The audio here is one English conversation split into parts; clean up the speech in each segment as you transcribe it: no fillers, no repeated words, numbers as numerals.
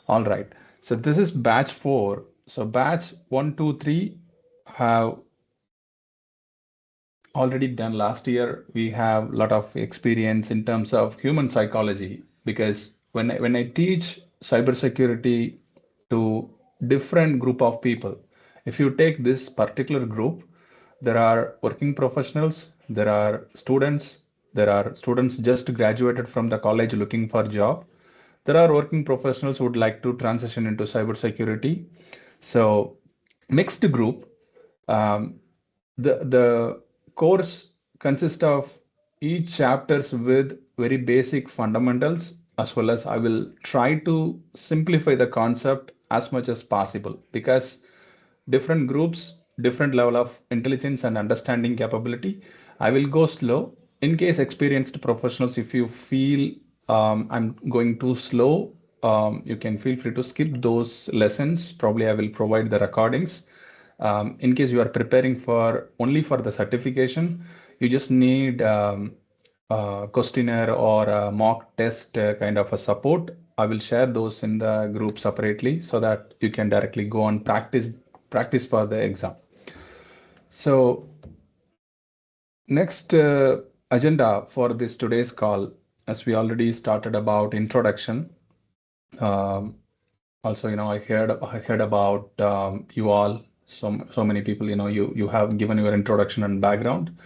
All right. So this is batch 4. So batch 1, 2, 3 have already done last year. We have a lot of experience in terms of human psychology because when I teach cybersecurity to different group of people, if you take this particular group, there are working professionals, there are students just graduated from the college looking for job. There are working professionals who would like to transition into cybersecurity. So mixed group. Um, the course consists of each chapters with very basic fundamentals, as well as I will try to simplify the concept as much as possible because different groups, different level of intelligence and understanding capability. I will go slow. In case experienced professionals, if you feel I'm going too slow, you can feel free to skip those lessons. Probably I will provide the recordings. In case you are preparing for only for the certification, you just need a questionnaire or a mock test kind of a support. I will share those in the group separately so that you can directly go and practice for the exam. So next agenda for this today's call, as we already started about introduction. Um, Also, I heard about you all. So many people, you have given your introduction and background.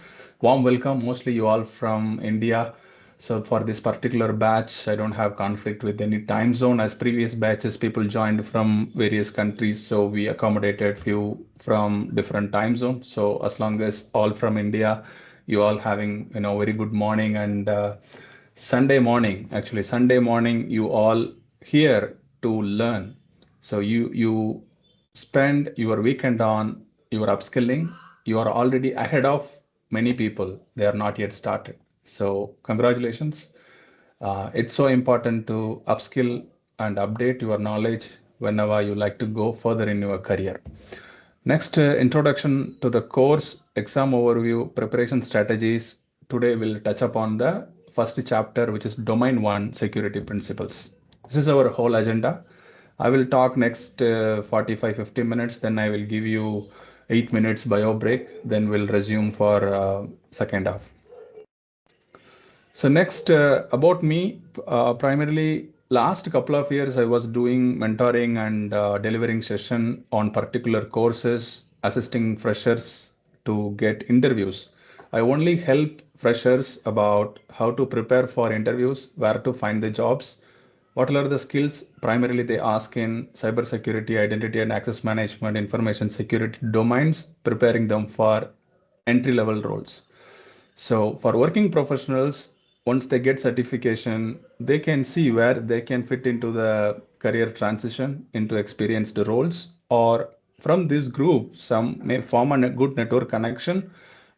Warm welcome. Mostly you all from India. So for this particular batch, I don't have conflict with any time zone. As previous batches, people joined from various countries, so we accommodated few from different time zones. So as long as all from India, you all having very good morning and Sunday morning, you all here to learn. So you spend your weekend on your upskilling. You are already ahead of many people. They are not yet started. So congratulations. It's so important to upskill and update your knowledge whenever you like to go further in your career. Next, introduction to the course, exam overview, preparation strategies. Today we'll touch upon the first chapter, which is Domain 1 Security Principles. This is our whole agenda. I will talk next 45-50 minutes, then I will give you 8 minutes bio break, then we'll resume for second half. So next, about me, primarily last couple of years, I was doing mentoring and delivering session on particular courses, assisting freshers to get interviews. I only help freshers about how to prepare for interviews, where to find the jobs, what are the skills primarily they ask in cybersecurity, identity and access management, information security domains, preparing them for entry level roles. So for working professionals, once they get certification, they can see where they can fit into the career transition into experienced roles, or from this group, some may form a good network connection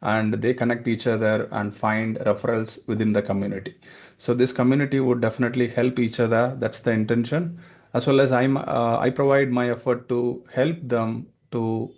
and they connect each other and find referrals within the community. So this community would definitely help each other. That's the intention. As well as I provide my effort to help them to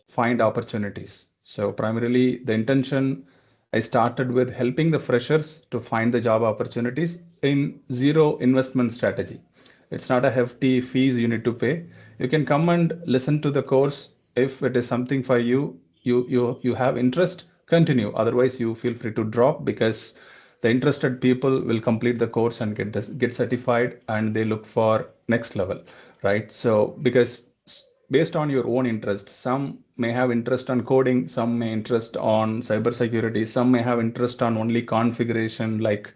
find opportunities. So primarily the intention I started with helping the freshers to find the job opportunities in zero investment strategy. It's not a hefty fees you need to pay. You can come and listen to the course. If it is something for you, you have interest, continue. Otherwise, you feel free to drop because the interested people will complete the course and get certified and they look for next level, right? So because based on your own interest, some may have interest on coding, some may interest on cybersecurity, some may have interest on only configuration like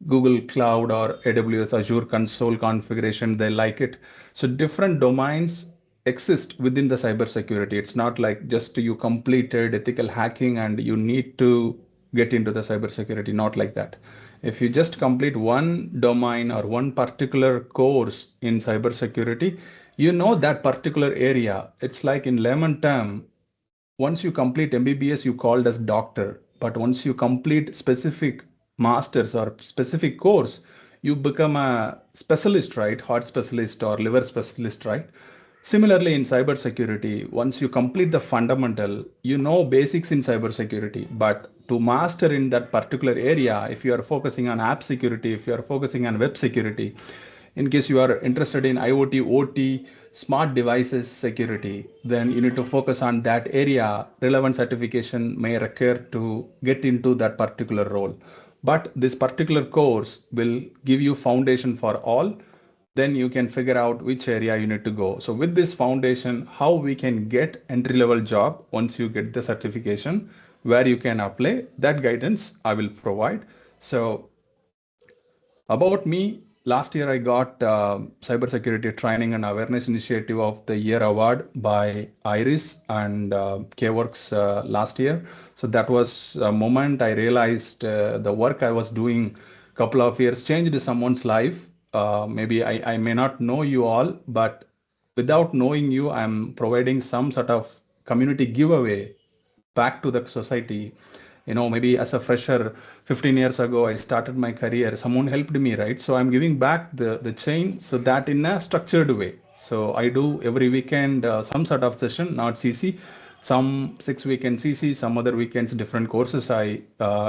Google Cloud or AWS Azure console configuration, they like it. So different domains exist within the cybersecurity. It's not like just you completed ethical hacking and you need to get into the cybersecurity, not like that. If you just complete one domain or one particular course in cybersecurity, you know that particular area. It's like in layman term, once you complete MBBS, you called as doctor. But once you complete specific masters or specific course, you become a specialist, right? Heart specialist or liver specialist, right? Similarly, in cybersecurity, once you complete the fundamental, you know basics in cybersecurity. But to master in that particular area, if you are focusing on app security, if you are focusing on web security, In case you are interested in IoT, OT, smart devices security, then you need to focus on that area. Relevant certification may require to get into that particular role. But this particular course will give you foundation for all. Then you can figure out which area you need to go. So with this foundation, how we can get entry level job once you get the certification, where you can apply, that guidance I will provide. So about me, last year I got cybersecurity training and awareness initiative of the year award by Iris and KWorks last year. So that was a moment I realized the work I was doing couple of years changed someone's life. Maybe I may not know you all, but without knowing you, I'm providing some sort of community giveaway back to the society. Maybe as a fresher 15 years ago I started my career, someone helped me, right? So I'm giving back the chain, so that in a structured way. So I do every weekend some sort of session, not CC, some 6 weekend CC, some other weekends different courses I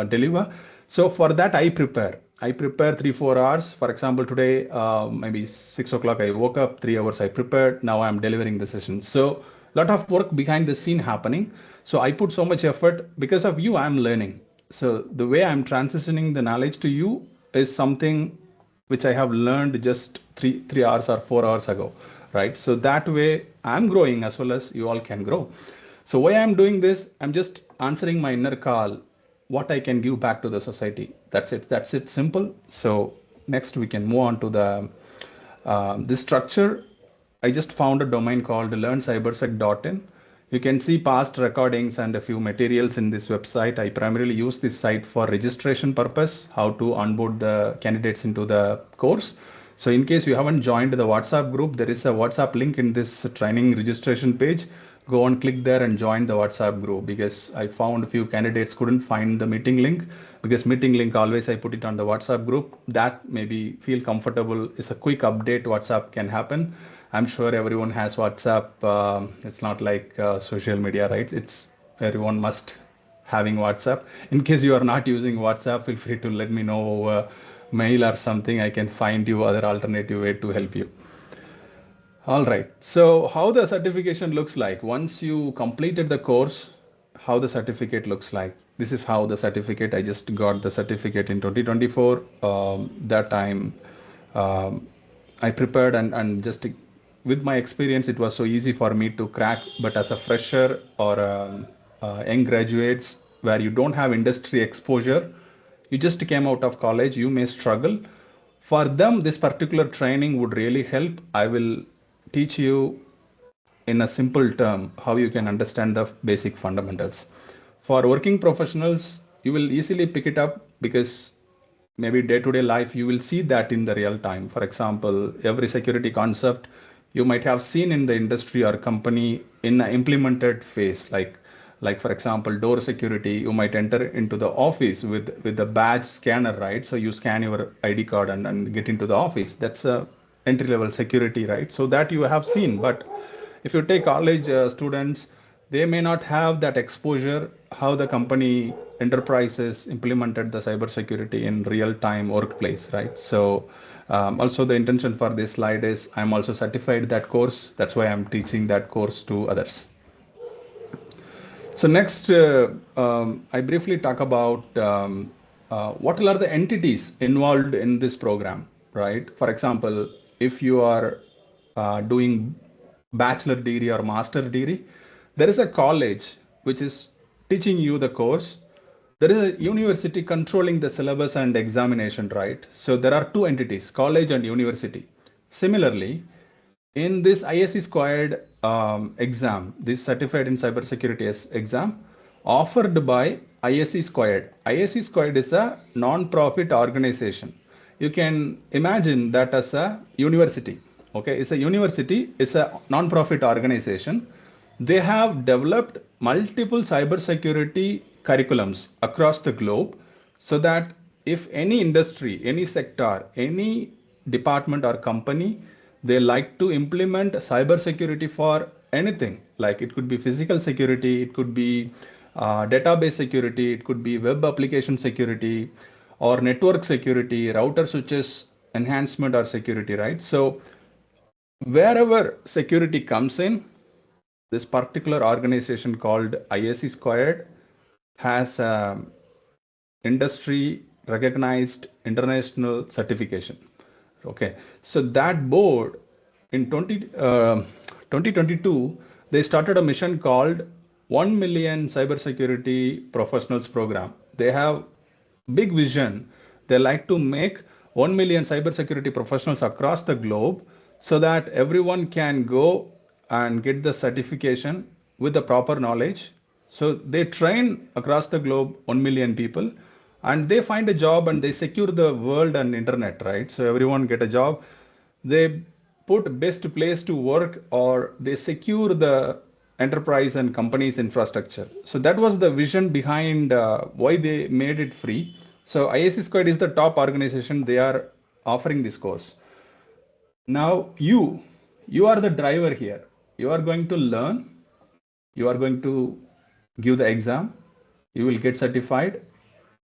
deliver. So for that I prepare 3-4 hours. For example, today maybe 6 o'clock I woke up, 3 hours I prepared, now I'm delivering the session. So lot of work behind the scene happening. So I put so much effort. Because of you I'm learning. So the way I'm transitioning the knowledge to you is something which I have learned just 3 hours or 4 hours ago, right? So that way I'm growing as well as you all can grow. So why I'm doing this, I'm just answering my inner call, what I can give back to the society. That's it, simple. So next we can move on to the this structure. I just found a domain called Learncybersec.in. You can see past recordings and a few materials in this website. I primarily use this site for registration purpose, how to onboard the candidates into the course. So in case you haven't joined the WhatsApp group, there is a WhatsApp link in this training registration page. Go and click there and join the WhatsApp group, because I found a few candidates couldn't find the meeting link, because meeting link always I put it on the WhatsApp group. That maybe feel comfortable is a quick update WhatsApp can happen. I'm sure everyone has WhatsApp. It's not like social media, right? It's everyone must having WhatsApp. In case you are not using WhatsApp, feel free to let me know mail or something. I can find you other alternative way to help you. All right. So how the certification looks like once you completed the course, how the certificate looks like. This is how the certificate, I just got the certificate in 2024. That time I prepared and just with my experience, it was so easy for me to crack. But as a fresher or young graduates where you don't have industry exposure, you just came out of college, you may struggle. For them, this particular training would really help. I will teach you in a simple term how you can understand the basic fundamentals. For working professionals, you will easily pick it up, because maybe day-to-day life you will see that in the real time. For example, every security concept you might have seen in the industry or company in an implemented phase, like for example door security. You might enter into the office with the badge scanner, right? So you scan your ID card and get into the office. That's a entry level security, right? So that you have seen. But if you take college students, they may not have that exposure, how the company enterprises implemented the cybersecurity in real time workplace, right? So also the intention for this slide is I'm also certified that course. That's why I'm teaching that course to others. So next, I briefly talk about what are the entities involved in this program, right? For example, if you are doing bachelor degree or master degree, there is a college which is teaching you the course. There is a university controlling the syllabus and examination, right? So there are two entities, college and university. Similarly, in this ISC squared exam, this certified in cybersecurity exam offered by ISC squared. ISC squared is a non-profit organization. You can imagine that as a university. Okay, it's a university, it's a non-profit organization. They have developed multiple cybersecurity curriculums across the globe, so that if any industry, any sector, any department or company, they like to implement cybersecurity for anything, like it could be physical security, it could be database security, it could be web application security or network security, router switches, enhancement or security, right? So wherever security comes in, this particular organization called ISC2 has industry recognized international certification. Okay, so that board in 2022, they started a mission called 1 million cybersecurity professionals program. They have big vision. They like to make 1 million cybersecurity professionals across the globe so that everyone can go and get the certification with the proper knowledge. So they train across the globe 1 million people and they find a job and they secure the world and internet, right? So everyone get a job. They put best place to work or they secure the enterprise and companies infrastructure. So that was the vision behind why they made it free. So ISC Squared is the top organization. They are offering this course. Now you are the driver here. You are going to learn. You are going to give the exam. You will get certified.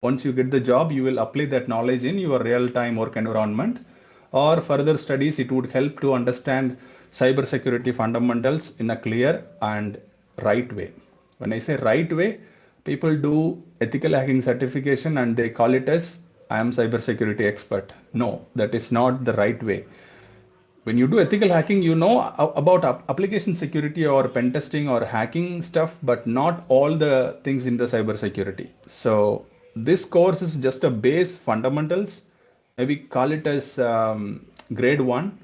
Once you get the job, you will apply that knowledge in your real-time work environment or further studies. It would help to understand cybersecurity fundamentals in a clear and right way. When I say right way, people do ethical hacking certification and they call it as I am cybersecurity expert. No, that is not the right way. When you do ethical hacking, you know about application security or pen testing or hacking stuff, but not all the things in the cyber security. So this course is just a base fundamentals. Maybe call it as grade 1.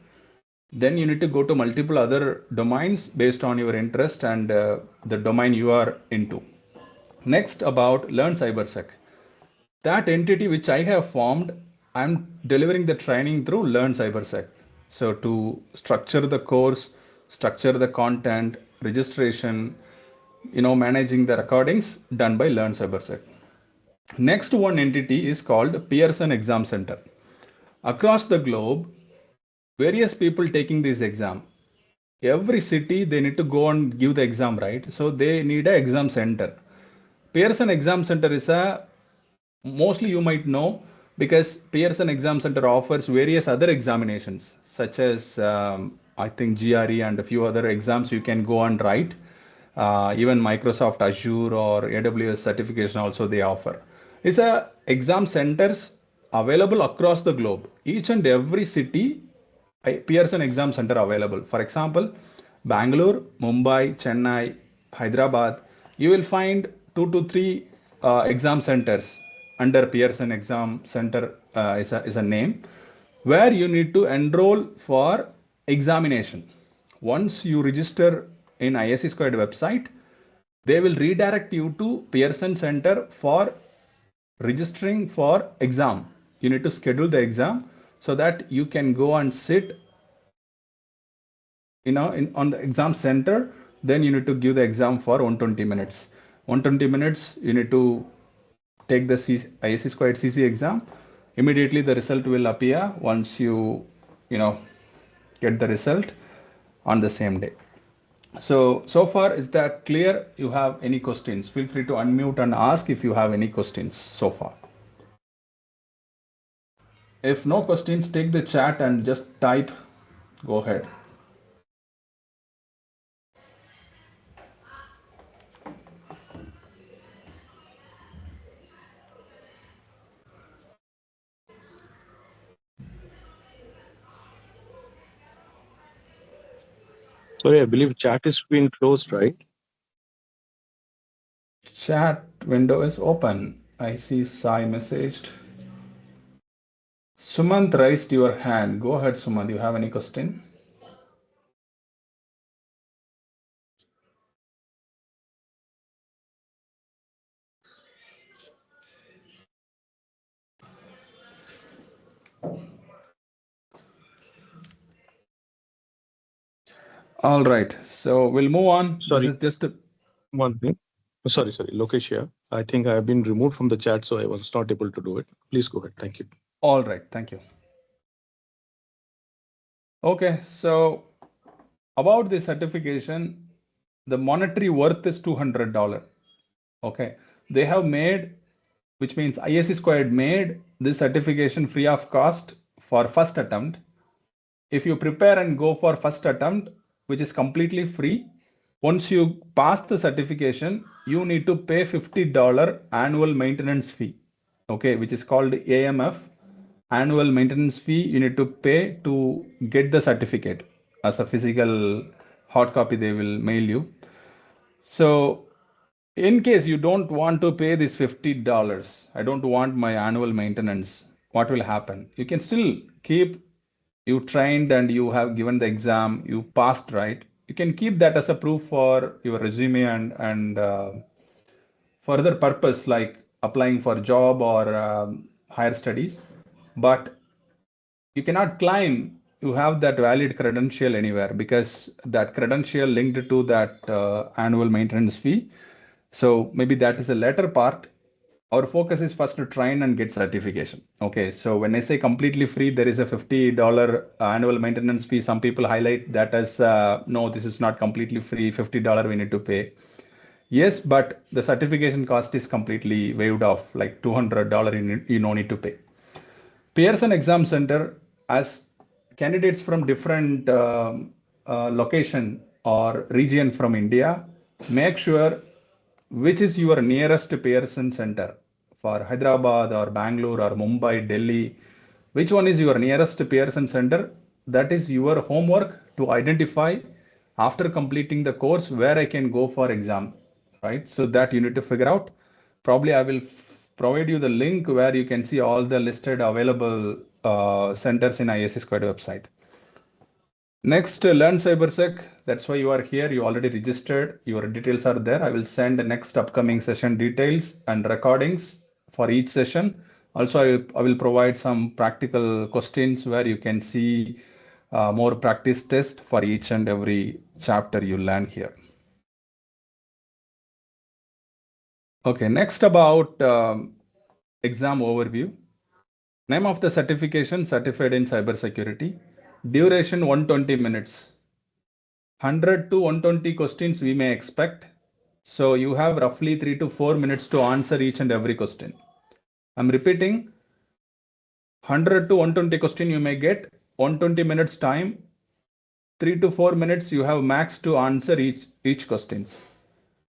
Then you need to go to multiple other domains based on your interest and the domain you are into. Next, about Learncybersec. That entity which I have formed, I'm delivering the training through Learncybersec. So to structure the course, structure the content, registration, managing the recordings done by Learncybersec. Next one entity is called Pearson Exam Center. Across the globe, various people taking this exam. Every city, they need to go and give the exam, right? So they need an exam center. Pearson Exam Center is mostly you might know because Pearson Exam Center offers various other examinations such as I think GRE and a few other exams you can go and write. Even Microsoft Azure or AWS certification also they offer. It's a exam centers available across the globe. Each and every city, a Pearson Exam Center available. For example, Bangalore, Mumbai, Chennai, Hyderabad, you will find 2 to 3 exam centers under Pearson Exam Center is a name where you need to enroll for examination. Once you register in ISC Squared website, they will redirect you to Pearson Center for registering for exam. You need to schedule the exam so that you can go and sit on the exam center. Then you need to give the exam for 120 minutes. 120 minutes, you need to take the ISC Squared CC exam. Immediately the result will appear once you get the result on the same day. So far, is that clear? You have any questions? Feel free to unmute and ask if you have any questions so far. If no questions, take the chat and just type. Go ahead. Sorry, I believe chat is being closed, right? Chat window is open. I see Sai messaged. Sumant raised your hand. Go ahead, Sumant. You have any question? All right. So we'll move on. Sorry. This is just one thing. Sorry, Lokesh here. I think I have been removed from the chat, so I was not able to do it. Please go ahead. Thank you. All right. Thank you. Okay. So about the certification, the monetary worth is $200. Okay. They have made, which means ISC Squared made this certification free of cost for first attempt. If you prepare and go for first attempt, which is completely free, once you pass the certification, you need to pay $50 annual maintenance fee, okay, which is called AMF, annual maintenance fee you need to pay to get the certificate as a physical hard copy they will mail you. So in case you don't want to pay this $50, I don't want my annual maintenance, what will happen? You can still keep, you trained and you have given the exam, you passed, right? You can keep that as a proof for your resume and further purpose like applying for job or higher studies. But you cannot claim you have that valid credential anywhere because that credential linked to that annual maintenance fee. So maybe that is a later part. Our focus is first to train and get certification. Okay, so when I say completely free, there is a $50 annual maintenance fee. Some people highlight that as no, this is not completely free. $50 we need to pay. Yes, but the certification cost is completely waived off, like $200 you no need to pay. Pearson Exam Center, as candidates from different location or region from India, make sure which is your nearest Pearson Center for Hyderabad or Bangalore or Mumbai, Delhi. Which one is your nearest Pearson Center? That is your homework to identify after completing the course where I can go for exam, right? So that you need to figure out. Probably I will provide you the link where you can see all the listed available centers in ISC2 website. Next, Learncybersec. That's why you are here. You already registered. Your details are there. I will send the next upcoming session details and recordings for each session. Also, I will provide some practical questions where you can see more practice test for each and every chapter you learn here. Okay, next about exam overview. Name of the certification, certified in cybersecurity. Duration 120 minutes. 100 to 120 questions we may expect. So you have roughly 3 to 4 minutes to answer each and every question. I'm repeating, 100 to 120 question you may get, 120 minutes time, 3 to 4 minutes you have max to answer each questions.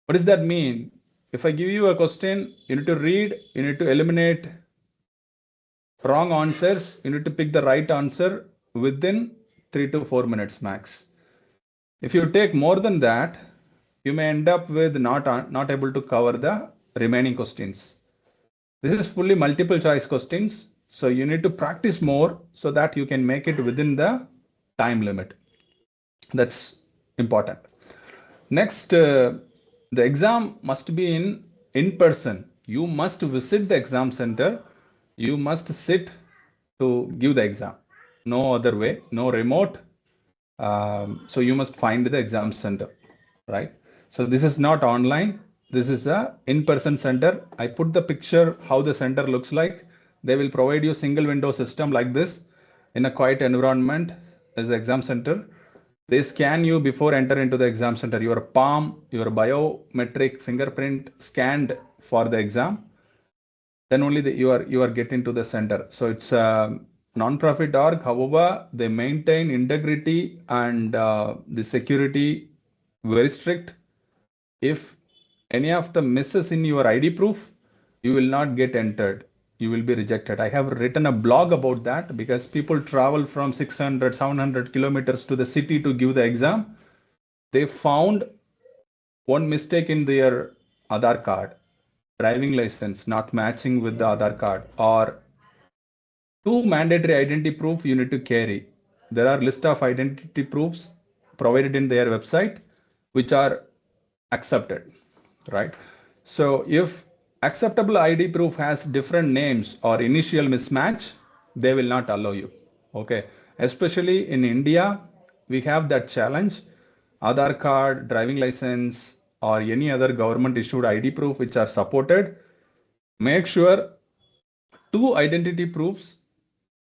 What does that mean? If I give you a question, you need to read, you need to eliminate wrong answers, you need to pick the right answer within 3 to 4 minutes max. If you take more than that, you may end up with not able to cover the remaining questions. This is fully multiple choice questions. So you need to practice more so that you can make it within the time limit. That's important. Next, the exam must be in person. You must visit the exam center. You must sit to give the exam. No other way, no remote. So you must find the exam center, right? So this is not online. This is a in-person center. I put the picture how the center looks like. They will provide you single window system like this in a quiet environment as exam center. They scan you before enter into the exam center. Your palm, your biometric fingerprint scanned for the exam. Then only you are getting to the center. So it's a non-profit org. However, they maintain integrity and the security very strict. If any of the misses in your ID proof, you will not get entered. You will be rejected. I have written a blog about that because people travel from 600, 700 kilometers to the city to give the exam. They found one mistake in their Aadhaar card, driving license not matching with the Aadhaar card, or two mandatory identity proof you need to carry. There are list of identity proofs provided in their website which are accepted, right? So if acceptable ID proof has different names or initial mismatch, they will not allow you. Okay, especially in India, we have that challenge. Aadhaar card, driving license, or any other government issued ID proof which are supported, make sure two identity proofs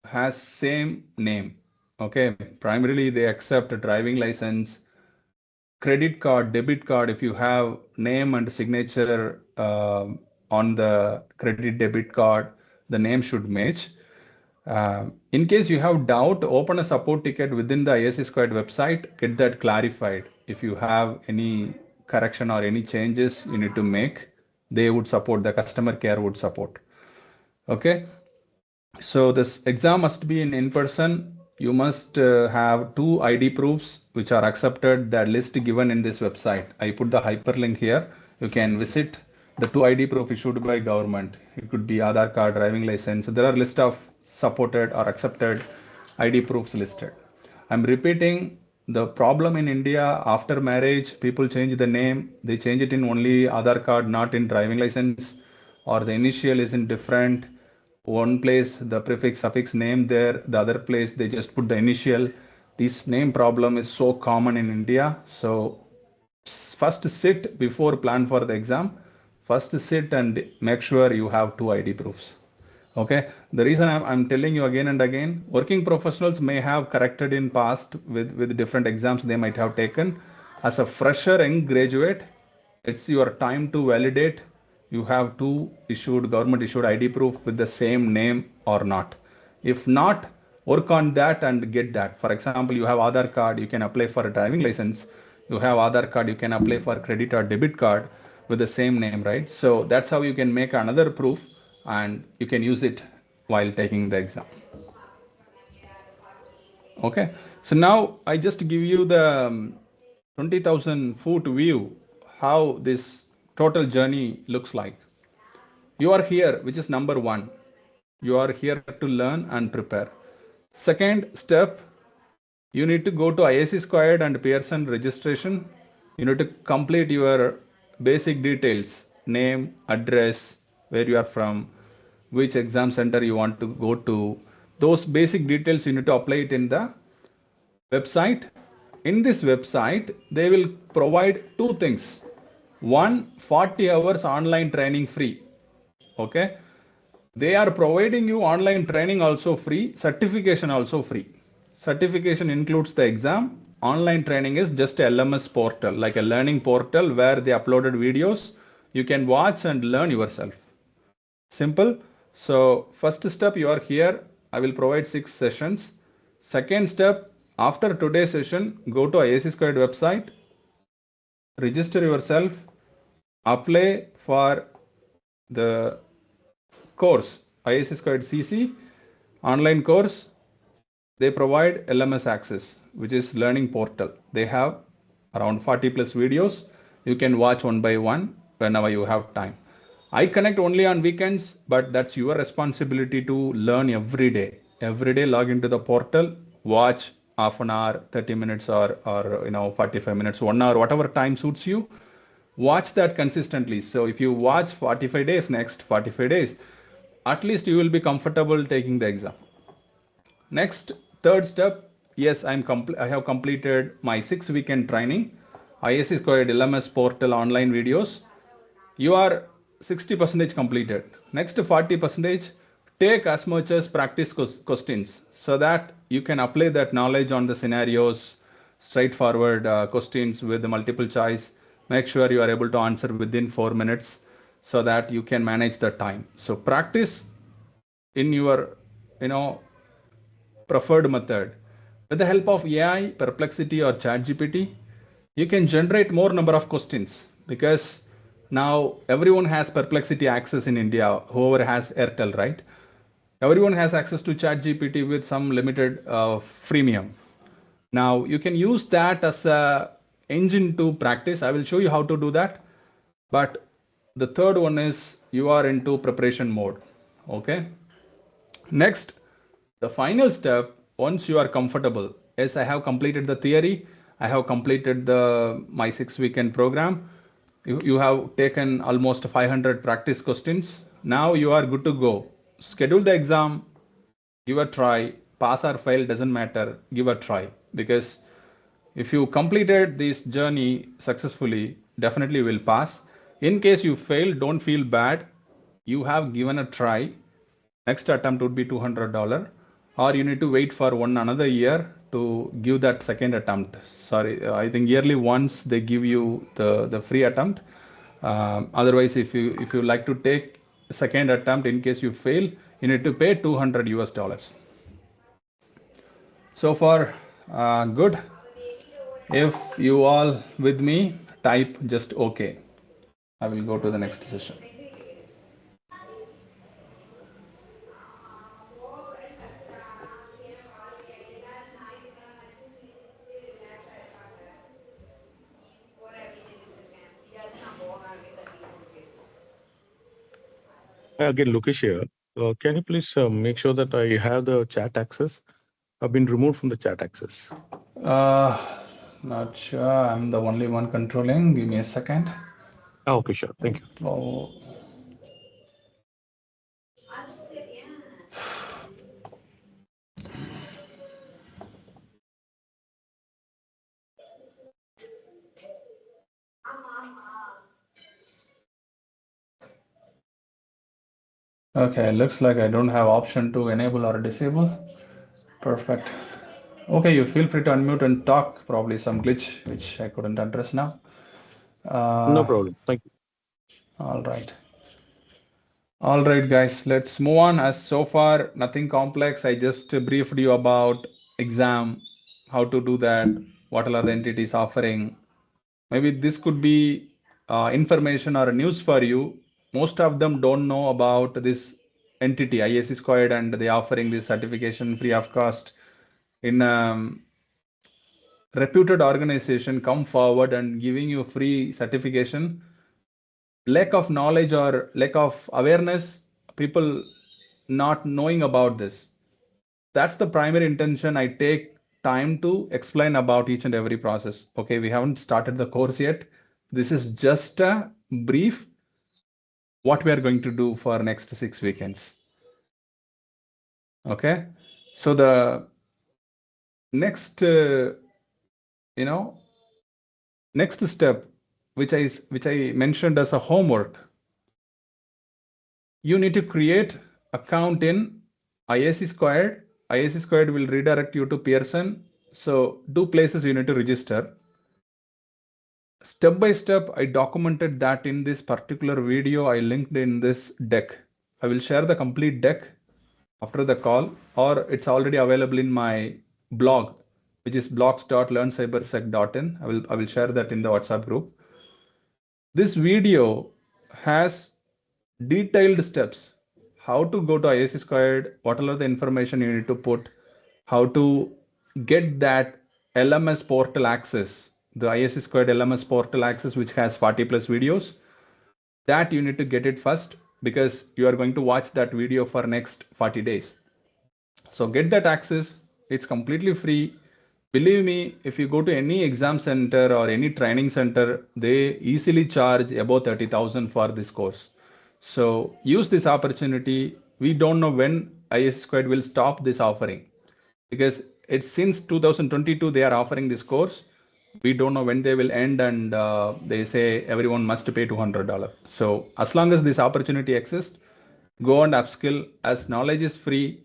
has same name. Okay, primarily they accept a driving license, credit card, debit card. If you have name and signature on the credit debit card, the name should match. In case you have doubt, open a support ticket within the ISC2 website, get that clarified. If you have any correction or any changes you need to make, they would support, the customer care would support. Okay. So this exam must be in person. You must have 2 ID proofs which are accepted, that list given in this website. I put the hyperlink here. You can visit the 2 ID proof issued by government. It could be Aadhaar card, driving license. There are list of supported or accepted ID proofs listed. I'm repeating, the problem in India, after marriage, people change the name. They change it in only Aadhaar card, not in driving license, or the initial is in different. One place the prefix suffix name there, the other place they just put the initial. This name problem is so common in India. So first sit before plan for the exam. First sit and make sure you have 2 ID proofs. Okay. The reason I'm telling you again and again, working professionals may have corrected in past with different exams they might have taken. As a fresher young graduate, it's your time to validate. You have to issued government issued ID proof with the same name or not. If not, work on that and get that. For example, you have Aadhaar card, you can apply for a driving license. You have Aadhaar card, you can apply for credit or debit card with the same name, right? So that's how you can make another proof and you can use it while taking the exam. Okay, so now I just give you the 20,000 foot view how this total journey looks like. You are here, which is number one. You are here to learn and prepare. Second step, you need to go to ISC2 and Pearson registration. You need to complete your basic details, name, address, where you are from, which exam center you want to go to. Those basic details you need to apply it in the website. In this website, they will provide 2 things. One, 40 hours online training free. Okay. They are providing you online training also free, certification also free. Certification includes the exam. Online training is just a LMS portal, like a learning portal where they uploaded videos. You can watch and learn yourself. Simple. So first step, you are here. I will provide 6 sessions. Second step, after today's session, go to ISC2 website, register yourself, apply for the course, ISC2 CC online course. They provide LMS access, which is learning portal. They have around 40 plus videos. You can watch one by one whenever you have time. I connect only on weekends, but that's your responsibility to learn every day. Every day log into the portal, watch half an hour, 30 minutes or 45 minutes, 1 hour, whatever time suits you. Watch that consistently. So if you watch 45 days, next 45 days, at least you will be comfortable taking the exam. Next, third step, yes, I have completed my 6 weekend training, ISC2 LMS portal online videos. You are 60% completed. Next 40%, take as much as practice questions so that you can apply that knowledge on the scenarios, straightforward questions with the multiple choice. Make sure you are able to answer within 4 minutes so that you can manage the time. So practice in your, preferred method. With the help of AI, Perplexity or ChatGPT, you can generate more number of questions because now everyone has Perplexity access in India, whoever has Airtel, right? Everyone has access to ChatGPT with some limited freemium. Now you can use that as a engine to practice. I will show you how to do that. But the third one is you are into preparation mode. Okay. Next, the final step, once you are comfortable, yes, I have completed the theory, I have completed my 6 weekend program. You have taken almost 500 practice questions. Now you are good to go. Schedule the exam, give a try, pass or fail, doesn't matter, give a try. Because if you completed this journey successfully, definitely will pass. In case you fail, don't feel bad. You have given a try. Next attempt would be $200, or you need to wait for another year to give that second attempt. Sorry, I think yearly once they give you the free attempt. Otherwise, if you like to take second attempt in case you fail, you need to pay $200. So far, good. If you all with me, type just OK. I will go to the next session. Again, Lokesh here. Can you please make sure that I have the chat access? I've been removed from the chat access. Not sure. I'm the only one controlling. Give me a second. Okay, sure. Thank you. Oh. Okay, looks like I don't have option to enable or disable. Perfect. Okay, you feel free to unmute and talk. Probably some glitch which I couldn't address now. No problem. Thank you. All right. All right, guys, let's move on. As so far, nothing complex. I just briefed you about exam, how to do that, what are the entities offering. Maybe this could be information or news for you. Most of them don't know about this entity, ISC2, and they offering this certification free of cost in reputed organization come forward and giving you free certification. Lack of knowledge or lack of awareness, people not knowing about this. That's the primary intention. I take time to explain about each and every process. Okay, we haven't started the course yet. This is just a brief what we are going to do for next 6 weekends. Okay, so the next next step which I mentioned as a homework, you need to create account in ISC2. ISC2 will redirect you to Pearson. So 2 places you need to register. Step by step, I documented that in this particular video I linked in this deck. I will share the complete deck after the call, or it's already available in my blog, which is blogs.learncybersec.in. I will share that in the WhatsApp group. This video has detailed steps, how to go to ISC2, what are the information you need to put, how to get that LMS portal access, the ISC2 LMS portal access, which has 40 plus videos. That you need to get it first because you are going to watch that video for next 40 days. So get that access. It's completely free. Believe me, if you go to any exam center or any training center, they easily charge about 30,000 for this course. So use this opportunity. We don't know when ISC2 will stop this offering because it's since 2022 they are offering this course. We don't know when they will end, and they say everyone must pay $200. So as long as this opportunity exists, go and upskill. As knowledge is free,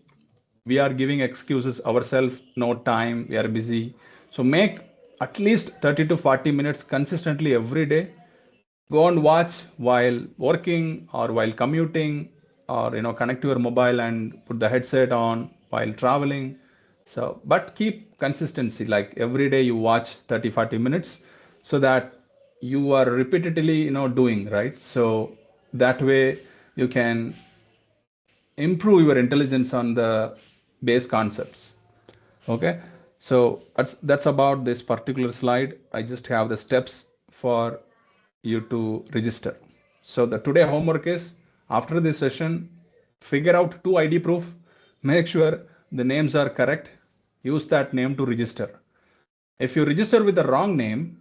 we are giving excuses ourselves, no time, we are busy. So make at least 30 to 40 minutes consistently every day. Go and watch while working or while commuting, or connect your mobile and put the headset on while traveling. So but keep consistency, like every day you watch 30-40 minutes, so that you are repeatedly doing right. So that way you can improve your intelligence on the base concepts. Okay, so that's about this particular slide. I just have the steps for you to register. So the today homework is, after this session, figure out 2 ID proof, make sure the names are correct, use that name to register. If you register with the wrong name,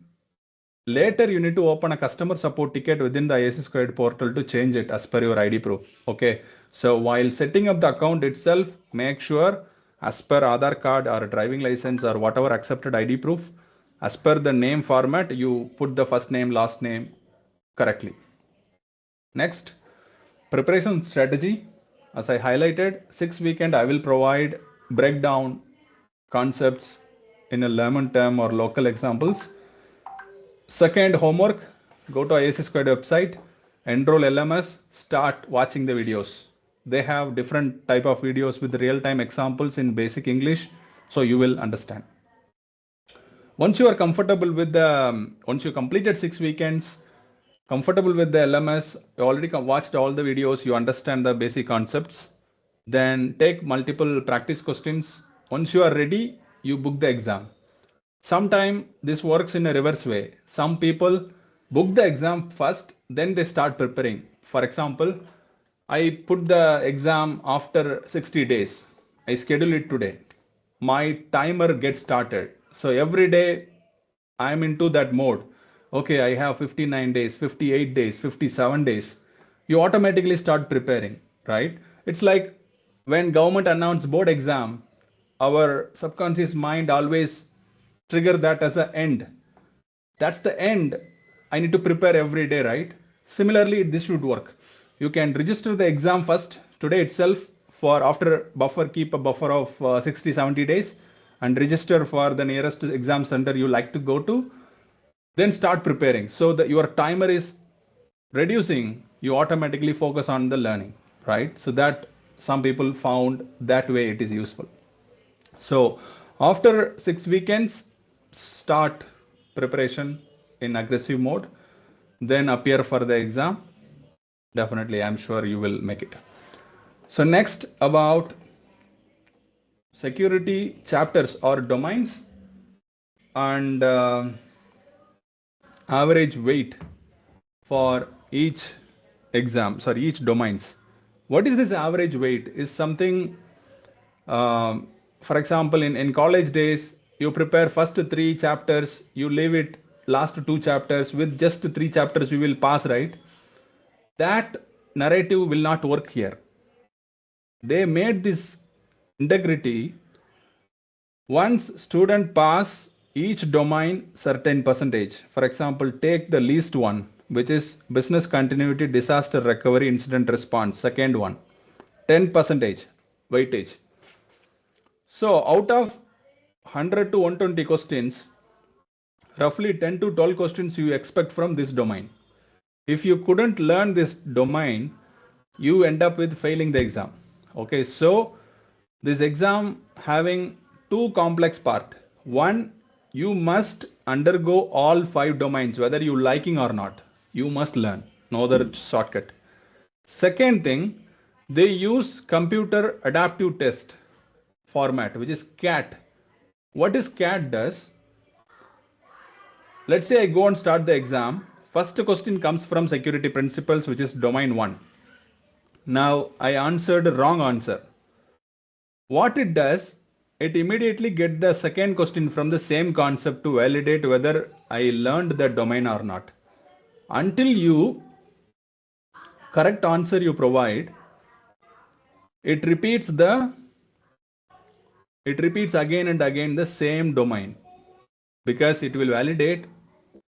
later you need to open a customer support ticket within the ISC2 portal to change it as per your ID proof. Okay, so while setting up the account itself, make sure as per Aadhaar card or driving license or whatever accepted ID proof, as per the name format, you put the first name, last name correctly. Next, preparation strategy. As I highlighted, 6 weekend I will provide breakdown concepts in a layman term or local examples. Second homework, go to ISC2 website, enroll LMS, start watching the videos. they have different type of videos with real-time examples in basic English, so you will understand. Once you are comfortable with the, once you completed 6 weekends, comfortable with the LMS, you already watched all the videos, you understand the basic concepts, then take multiple practice questions. Once you are ready, you book the exam. Sometimes this works in a reverse way. Some people book the exam first, then they start preparing. For example, I put the exam after 60 days. I schedule it today. My timer gets started. So every day I'm into that mode. Okay, I have 59 days, 58 days, 57 days. You automatically start preparing, right? It's like when government announce board exam, our subconscious mind always trigger that as an end. That's the end. I need to prepare every day, right? Similarly, this should work. You can register the exam first today itself, for after buffer, keep a buffer of 60-70 days and register for the nearest exam center you like to go to, then start preparing so that your timer is reducing, you automatically focus on the learning, right? So that some people found that way it is useful. So after 6 weekends, start preparation in aggressive mode, then appear for the exam. Definitely, I'm sure you will make it. So next, about security chapters or domains and average weight for each each domains. What is this average weight? Is something, for example, in college days, you prepare first 3 chapters, you leave it last 2 chapters, with just 3 chapters you will pass, right? That narrative will not work here. They made this integrity. Once student pass each domain certain percentage, for example, take the least one, which is business continuity, disaster recovery, incident response, second one, 10% weightage. So out of 100 to 120 questions, roughly 10 to 12 questions you expect from this domain. If you couldn't learn this domain, you end up with failing the exam. Okay, so this exam having 2 complex part. One, you must undergo all 5 domains, whether you liking or not. You must learn, no other shortcut. Second thing, they use computer adaptive test format, which is CAT. What is CAT does? Let's say I go and start the exam. First question comes from security principles, which is domain 1. Now I answered wrong answer. What it does, it immediately get the second question from the same concept to validate whether I learned the domain or not. Until you correct answer you provide, it repeats again and again the same domain, because it will validate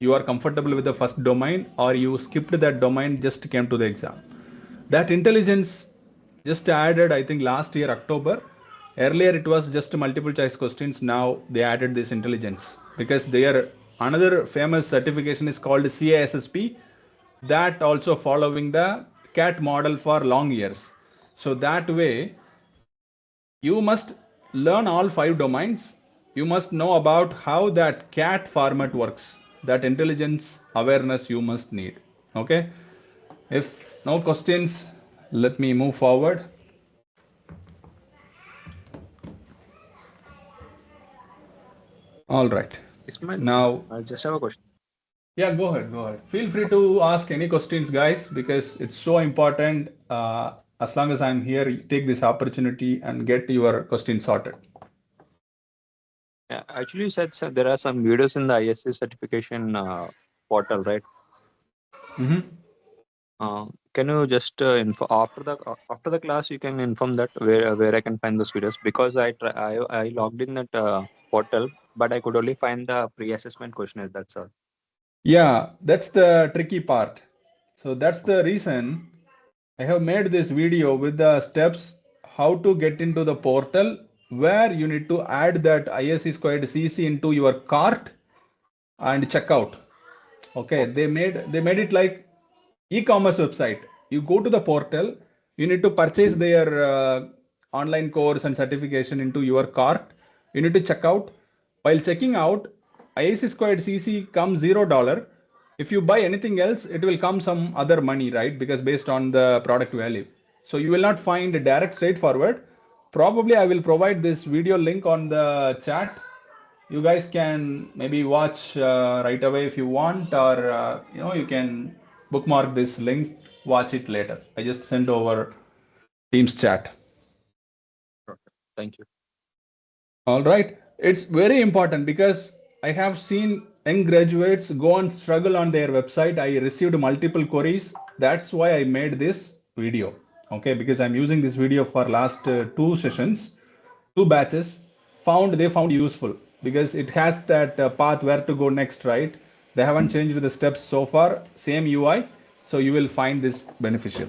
you are comfortable with the first domain or you skipped that domain, just came to the exam. That intelligence just added, I think last year October. Earlier it was just multiple choice questions. Now they added this intelligence because their another famous certification is called CISSP, that also following the CAT model for long years. So that way you must learn all 5 domains. You must know about how that CAT format works. That intelligence awareness you must need. Okay. If no questions, let me move forward. All right. Ismail, Now, I just have a question. yeah, go ahead. Go ahead. Feel free to ask any questions, guys, because it's so important. As long as I'm here, take this opportunity and get your questions sorted. Yeah, actually, you said there are some videos in the ISC certification portal, right? Can you just info after the class you can inform that where I can find those videos, because I logged in that portal, but I could only find the pre-assessment questionnaire. That's all. Yeah, that's the tricky part. So that's the reason I have made this video with the steps how to get into the portal, where you need to add that ISC squared CC into your cart and check out. Okay, they made it like e-commerce website. You go to the portal, You need to purchase their online course and certification into your cart. You need to check out. While checking out, ISC squared CC comes $0. If you buy anything else, it will come some other money, right? Because based on the product value. So you will not find a direct straightforward. Probably I will provide this video link on the chat. You guys can maybe watch right away if you want, or you can bookmark this link, watch it later. I just sent over Teams chat. Thank you. All right. It's very important because I have seen young graduates go and struggle on their website. I received multiple queries. That's why I made this video. Okay, because I'm using this video for last 2 sessions, 2 batches. They found useful because it has that path where to go next, right? They haven't changed the steps so far. Same UI. So you will find this beneficial.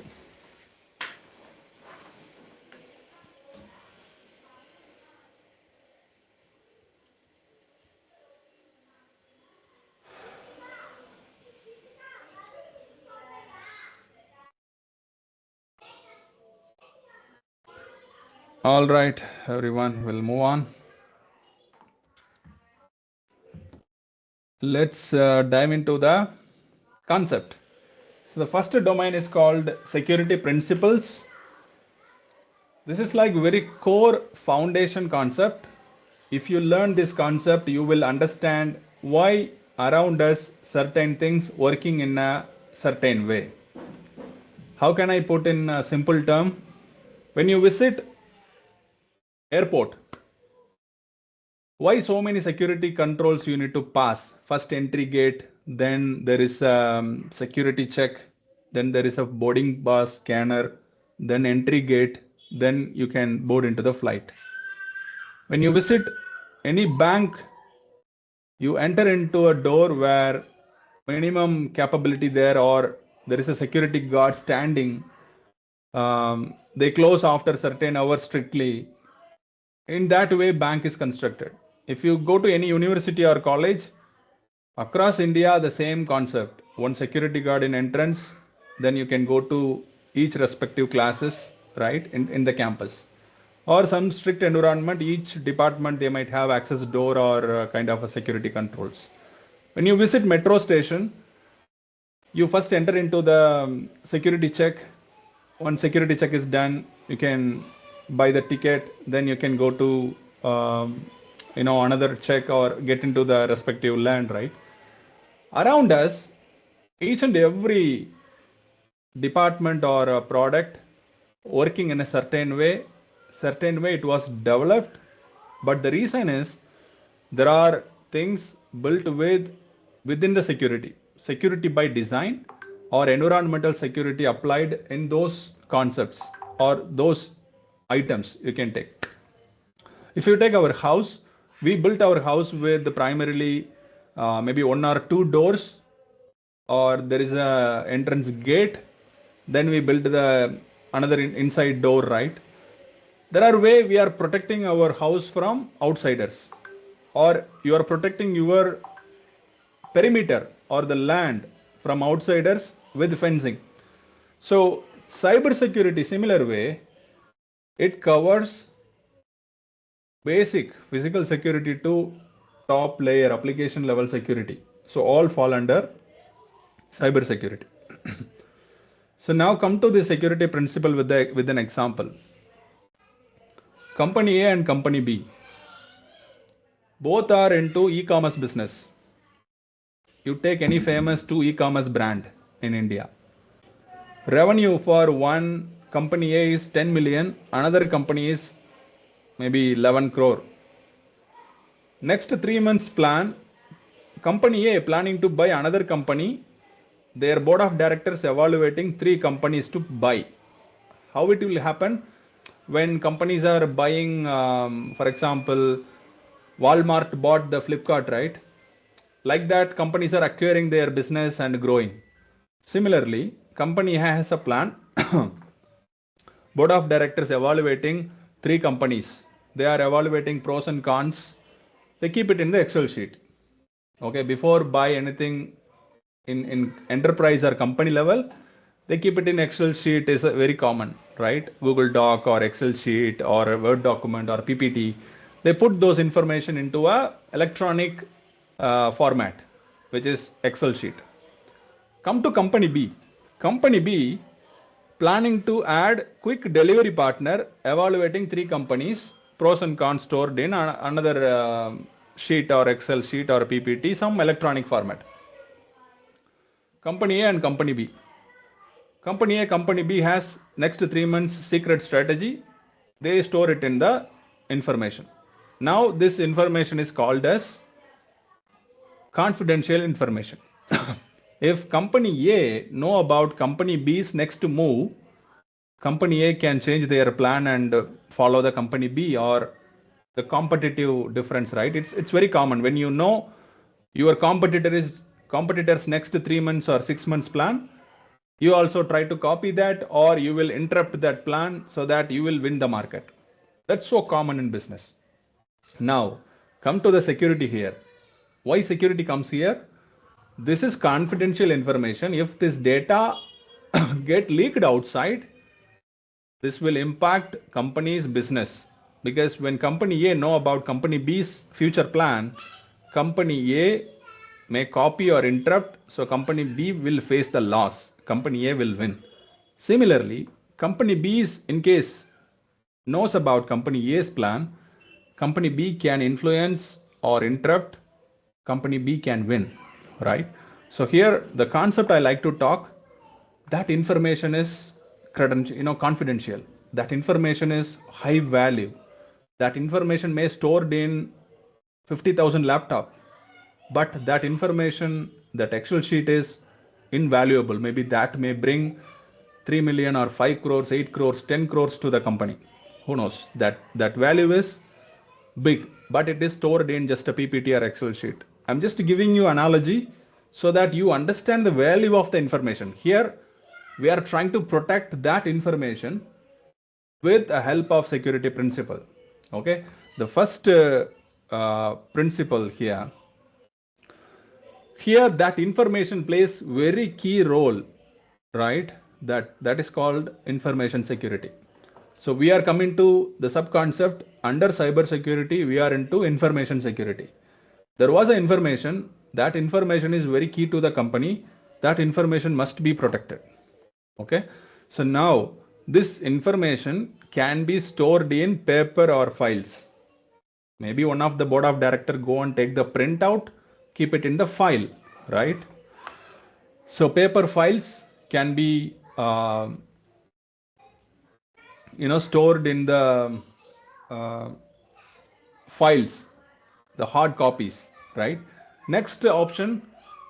All right, everyone, we'll move on. Let's dive into the concept. So the first domain is called security principles. This is like very core foundation concept. If you learn this concept, you will understand why around us certain things working in a certain way. How can I put in a simple term? When you visit airport, why so many security controls you need to pass? First entry gate, then there is a security check, then there is a boarding pass scanner, then entry gate, then you can board into the flight. When you visit any bank, you enter into a door where minimum capability there, or there is a security guard standing. They close after certain hours strictly. In that way, bank is constructed. If you go to any university or college across India, the same concept. One security guard in entrance, then you can go to each respective classes, right, in the campus. Or some strict environment, each department, they might have access door or kind of a security controls. When you visit metro station, you first enter into the security check. Once security check is done, you can buy the ticket, then you can go to another check or get into the respective land, right? Around us, each and every department or a product working in a certain way it was developed, but the reason is there are things built within the security by design or environmental security applied in those concepts or those items you can take. If you take our house, we built our house with primarily maybe 1 or 2 doors, or there is a entrance gate, then we built the another inside door, right? There are way we are protecting our house from outsiders, or you are protecting your perimeter or the land from outsiders with fencing. So cyber security, similar way, it covers basic physical security to top layer application level security. So all fall under cyber security. So now come to the security principle with an example. Company A and company B, both are into e-commerce business. You take any famous 2 e-commerce brand in India. Revenue for one company A is 10 million, another company is maybe 11 crore. Next 3 months plan, company A planning to buy another company, their board of directors evaluating 3 companies to buy. How it will happen? When companies are buying, for example, Walmart bought the Flipkart, right? Like that, companies are acquiring their business and growing. Similarly, company has a plan. Board of directors evaluating 3 companies. They are evaluating pros and cons. They keep it in the Excel sheet. Okay, before buy anything in enterprise or company level, they keep it in Excel sheet is very common, right? Google Doc or Excel sheet or a Word document or PPT. They put those information into a electronic format, which is Excel sheet. Come to company B. Company B planning to add quick delivery partner, evaluating 3 companies, pros and cons stored in another sheet or Excel sheet or PPT, some electronic format. Company A and Company B. Company A, Company B has next 3 months secret strategy. They store it in the information. Now this information is called as confidential information. If Company A know about Company B's next move, Company A can change their plan and follow the Company B or the competitive difference, right? It's very common when you know your competitor's next 3 months or 6 months plan. You also try to copy that, or you will interrupt that plan so that you will win the market. That's so common in business. Now, come to the security here. Why security comes here? This is confidential information. If this data get leaked outside, this will impact company's business, because when company A know about company B's future plan, company A may copy or interrupt, so company B will face the loss. Company A will win. Similarly, company B is, in case knows about company A's plan, company B can influence or interrupt, company B can win, right? So here the concept I like to talk, that information is confidential. That information is high value. That information may stored in 50,000 laptop, but that information, that Excel sheet is invaluable. Maybe that may bring 3 million or 5 crores, 8 crores, 10 crores to the company. Who knows? That value is big, but it is stored in just a PPT or Excel sheet. I'm just giving you analogy so that you understand the value of the information. Here, we are trying to protect that information with the help of security principle. Okay, the first principle here that information plays very key role, right? That is called information security. So we are coming to the sub-concept under cyber security. We are into information security. There was an information. That information is very key to the company. That information must be protected. Okay. So now this information can be stored in paper or files. Maybe one of the board of directors go and take the printout, keep it in the file, right? So paper files can be stored in the files, the hard copies, right? Next option,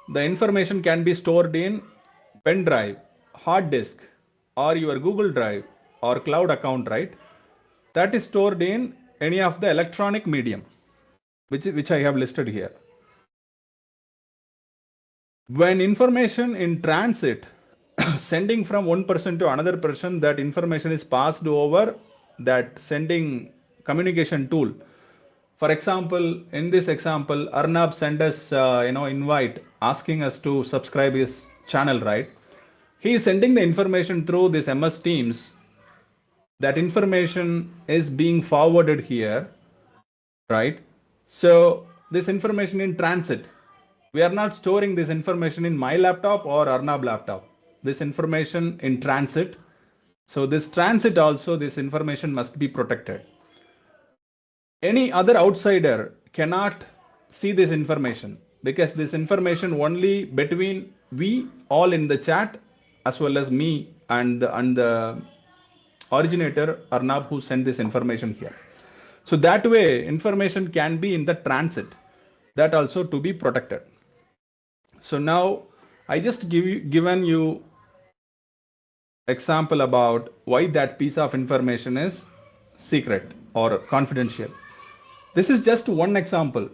the information can be stored in pen drive, hard disk, or your Google Drive or cloud account, right? That is stored in any of the electronic medium, which I have listed here. When information in transit, sending from one person to another person, that information is passed over that sending communication tool. For example, in this example, Arnab sent us invite asking us to subscribe his channel, right? He is sending the information through this MS Teams. That information is being forwarded here, right? So this information in transit, we are not storing this information in my laptop or Arnab laptop. This information in transit. So this transit also, this information must be protected. Any other outsider cannot see this information, because this information only between we all in the chat, as well as me and the originator Arnab who sent this information here. So that way information can be in the transit, that also to be protected. So now I just given you example about why that piece of information is secret or confidential. This is just one example.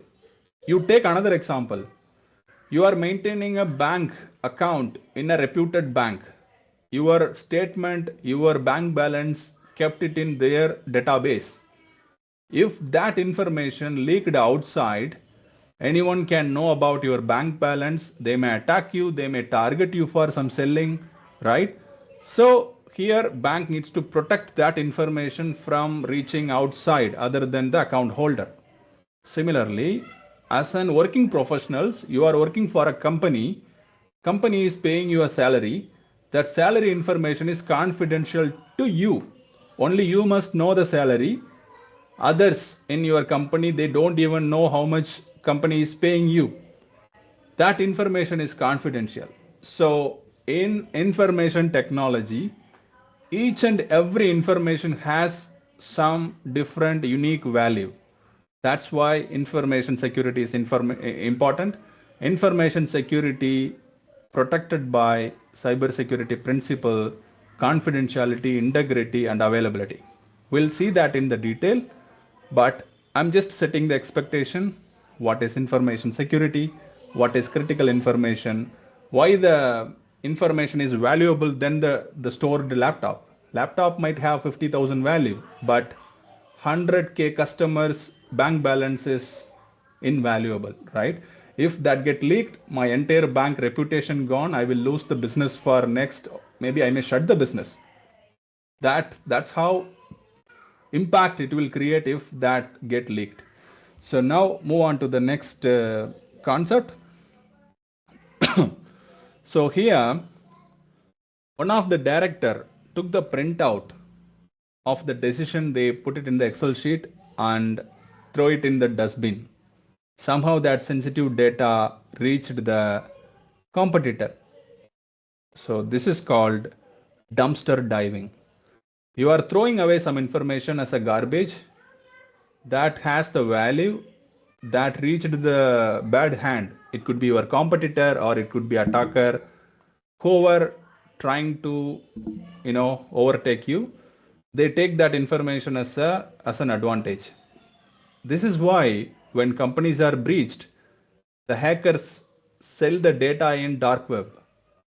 You take another example. You are maintaining a bank account in a reputed bank. Your statement, your bank balance, kept it in their database. If that information leaked outside, anyone can know about your bank balance. They may attack you. They may target you for some selling, right? So here bank needs to protect that information from reaching outside other than the account holder. Similarly, as an working professionals, you are working for a company is paying you a salary. That salary information is confidential to you. Only you must know the salary. Others in your company, they don't even know how much company is paying you. That information is confidential. So in information technology, each and every information has some different unique value. That's why information security is important. Information security protected by cybersecurity principle, confidentiality, integrity, and availability. We'll see that in the detail, but I'm just setting the expectation. What is information security? What is critical information? Why the information is valuable than the stored laptop? Laptop might have 50,000 value, but 100K customers bank balance is invaluable, right? If that get leaked, my entire bank reputation gone. I will lose the business for next, maybe I may shut the business. That's how impact it will create if that get leaked. So now move on to the next concept. So here one of the director took the printout of the decision, they put it in the Excel sheet and throw it in the dustbin. Somehow that sensitive data reached the competitor. So this is called dumpster diving. You are throwing away some information as a garbage that has the value that reached the bad hand. It could be your competitor or it could be attacker, whoever trying to overtake you. They take that information as an advantage. This is why when companies are breached, the hackers sell the data in dark web.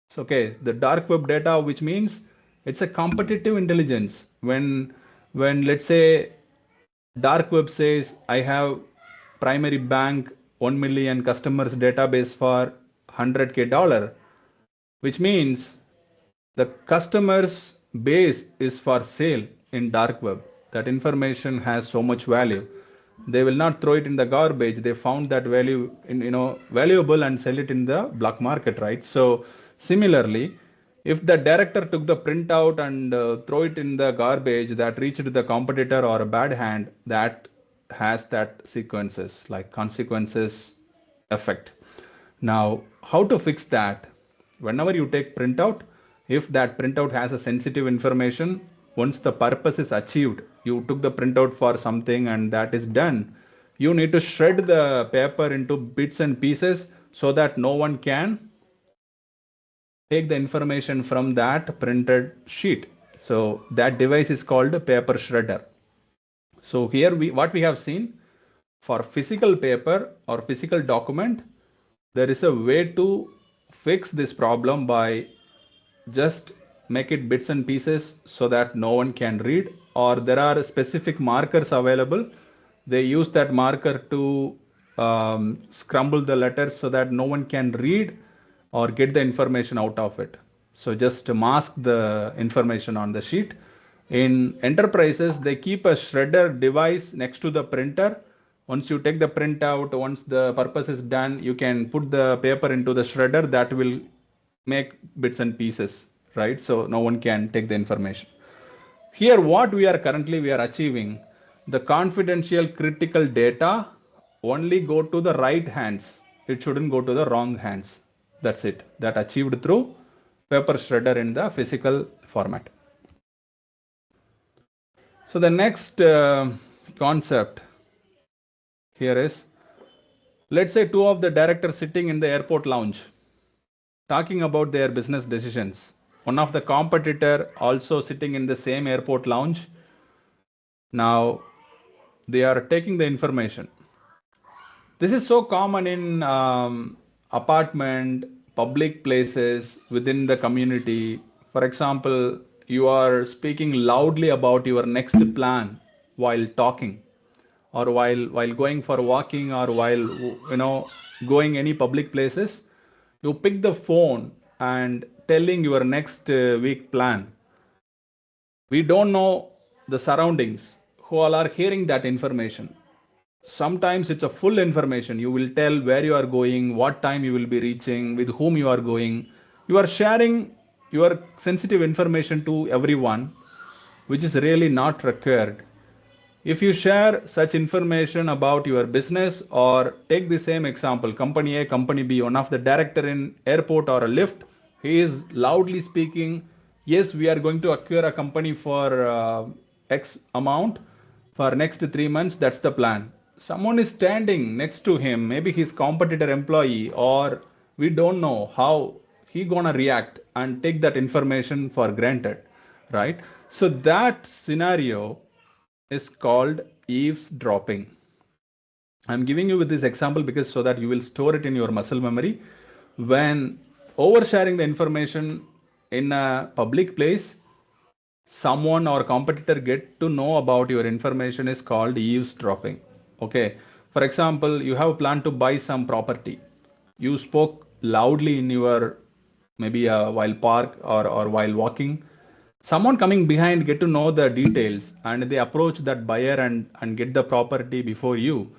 So, okay, the dark web data, which means it's a competitive intelligence. When let's say dark web says I have primary bank 1 million customers database for 100K dollar, which means the customers base is for sale in dark web. That information has so much value. They will not throw it in the garbage. They found that value valuable and sell it in the black market, right? So similarly, if the director took the printout and throw it in the garbage that reached the competitor or a bad hand, that has that sequences like consequences effect. Now, how to fix that? Whenever you take printout, if that printout has a sensitive information, once the purpose is achieved, you took the printout for something and that is done, you need to shred the paper into bits and pieces so that no one can take the information from that printed sheet. So that device is called a paper shredder. So here what we have seen for physical paper or physical document, there is a way to fix this problem by just make it bits and pieces so that no one can read, or there are specific markers available. They use that marker to scramble the letters so that no one can read or get the information out of it. So just mask the information on the sheet. In enterprises, they keep a shredder device next to the printer. Once you take the printout, once the purpose is done, you can put the paper into the shredder that will make bits and pieces, right? So no one can take the information. Here what we are achieving, the confidential critical data only go to the right hands. It shouldn't go to the wrong hands. That's it. That achieved through paper shredder in the physical format. So the next concept here is, let's say two of the directors sitting in the airport lounge talking about their business decisions. One of the competitor also sitting in the same airport lounge. Now they are taking the information. This is so common in apartment, public places, within the community. For example, you are speaking loudly about your next plan while talking, or while going for walking, or while going any public places. You pick the phone and telling your next week plan. We don't know the surroundings who all are hearing that information. Sometimes it's a full information. You will tell where you are going, what time you will be reaching, with whom you are going. You are sharing your sensitive information to everyone, which is really not required. If you share such information about your business, or take the same example, company A, company B, one of the director in airport or a lift, he is loudly speaking, yes, we are going to acquire a company for X amount for next 3 months, that's the plan. Someone is standing next to him, maybe his competitor employee, or we don't know how he gonna react and take that information for granted, right? So that scenario is called eavesdropping. I'm giving you with this example because so that you will store it in your muscle memory. When oversharing the information in a public place, someone or competitor get to know about your information is called eavesdropping. Okay. For example, you have a plan to buy some property. You spoke loudly in your maybe while park or while walking. Someone coming behind get to know the details and they approach that buyer and get the property before you,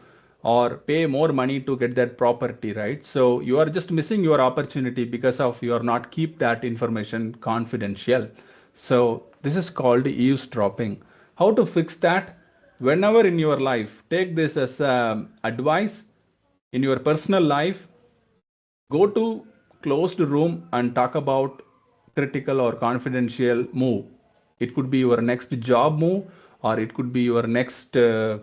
or pay more money to get that property, right? So you are just missing your opportunity because of you are not keep that information confidential. So this is called eavesdropping. How to fix that? Whenever in your life, take this as advice. In your personal life, go to closed room and talk about critical or confidential move. It could be your next job move, or it could be your next move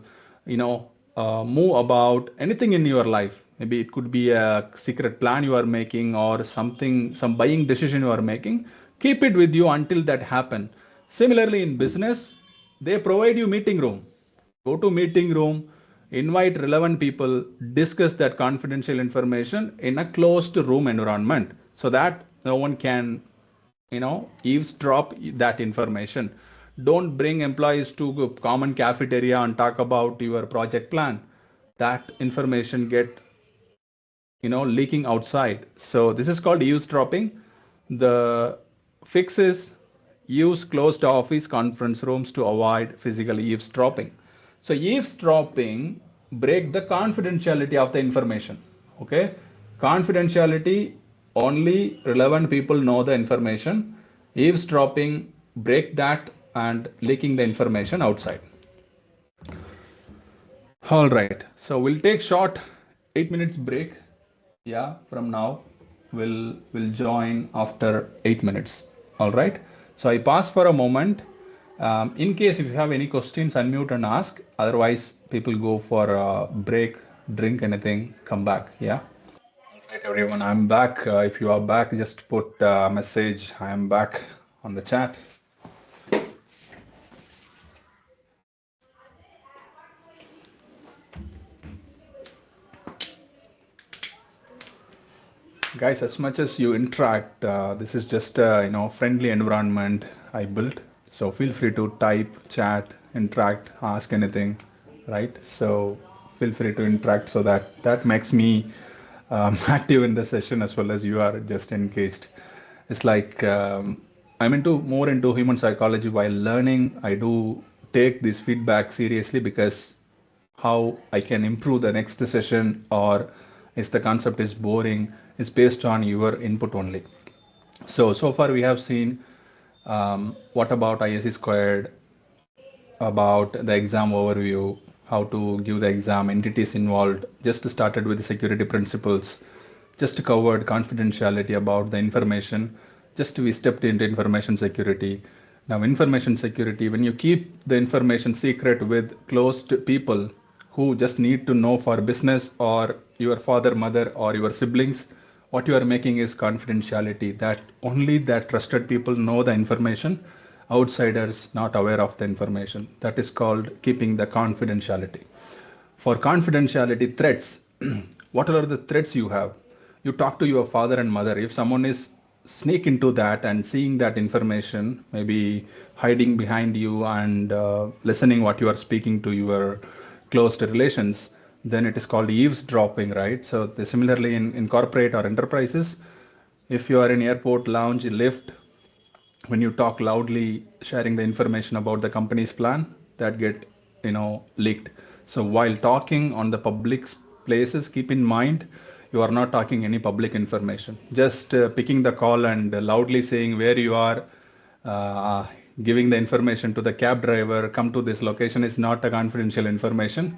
about anything in your life. Maybe it could be a secret plan you are making, or something, some buying decision you are making. Keep it with you until that happen. Similarly in business, they provide you meeting room. Go to meeting room, invite relevant people, discuss that confidential information in a closed room environment so that no one can, eavesdrop that information. Don't bring employees to a common cafeteria and talk about your project plan. That information get leaking outside. So this is called eavesdropping. The fix is use closed office conference rooms to avoid physical eavesdropping. So eavesdropping break the confidentiality of the information. Okay, confidentiality, only relevant people know the information. Eavesdropping break that and leaking the information outside. All right, so we'll take short 8 minutes break. Yeah, from now we'll join after 8 minutes. All right, so I pause for a moment. In case if you have any questions, unmute and ask. Otherwise, people go for a break, drink anything, come back. Yeah. All right, everyone, I'm back. If you are back, just put a message, I am back on the chat. Guys, as much as you interact, this is just a friendly environment I built. So feel free to type, chat, interact, ask anything, right? So feel free to interact so that makes me active in the session as well as you are just engaged. It's like I'm more into human psychology while learning. I do take this feedback seriously because how I can improve the next session, or if the concept is boring, is based on your input only. So far we have seen what about ISC squared, about the exam overview, how to give the exam, entities involved, just started with the security principles, just covered confidentiality about the information, just we stepped into information security. Now information security, when you keep the information secret with closed people who just need to know for business, or your father, mother, or your siblings, what you are making is confidentiality, that only that trusted people know the information, outsiders not aware of the information. That is called keeping the confidentiality. For confidentiality threats, what are the threats you have? You talk to your father and mother. If someone is sneak into that and seeing that information, maybe hiding behind you and listening what you are speaking to your closed relations, then it is called eavesdropping, right? So similarly in corporate or enterprises, If you are in airport lounge lift, when you talk loudly sharing the information about the company's plan, that get leaked. So while talking on the public places, keep in mind you are not talking any public information. Just picking the call and loudly saying where you are, uh, giving the information to the cab driver, come to this location, is not a confidential information.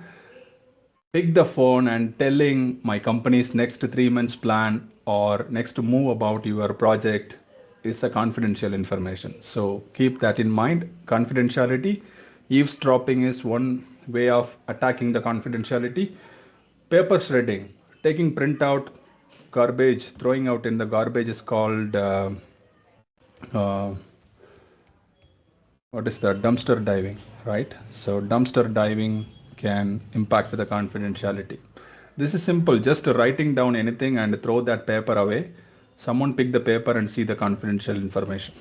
Pick the phone and telling my company's next 3 months plan or next move about your project is a confidential information. So keep that in mind. Confidentiality. Eavesdropping is one way of attacking the confidentiality. Paper shredding. Taking printout garbage, throwing out in the garbage is called uh, what is that? Dumpster diving, right? So dumpster diving can impact the confidentiality. This is simple, just writing down anything and throw that paper away. Someone pick the paper and see the confidential information.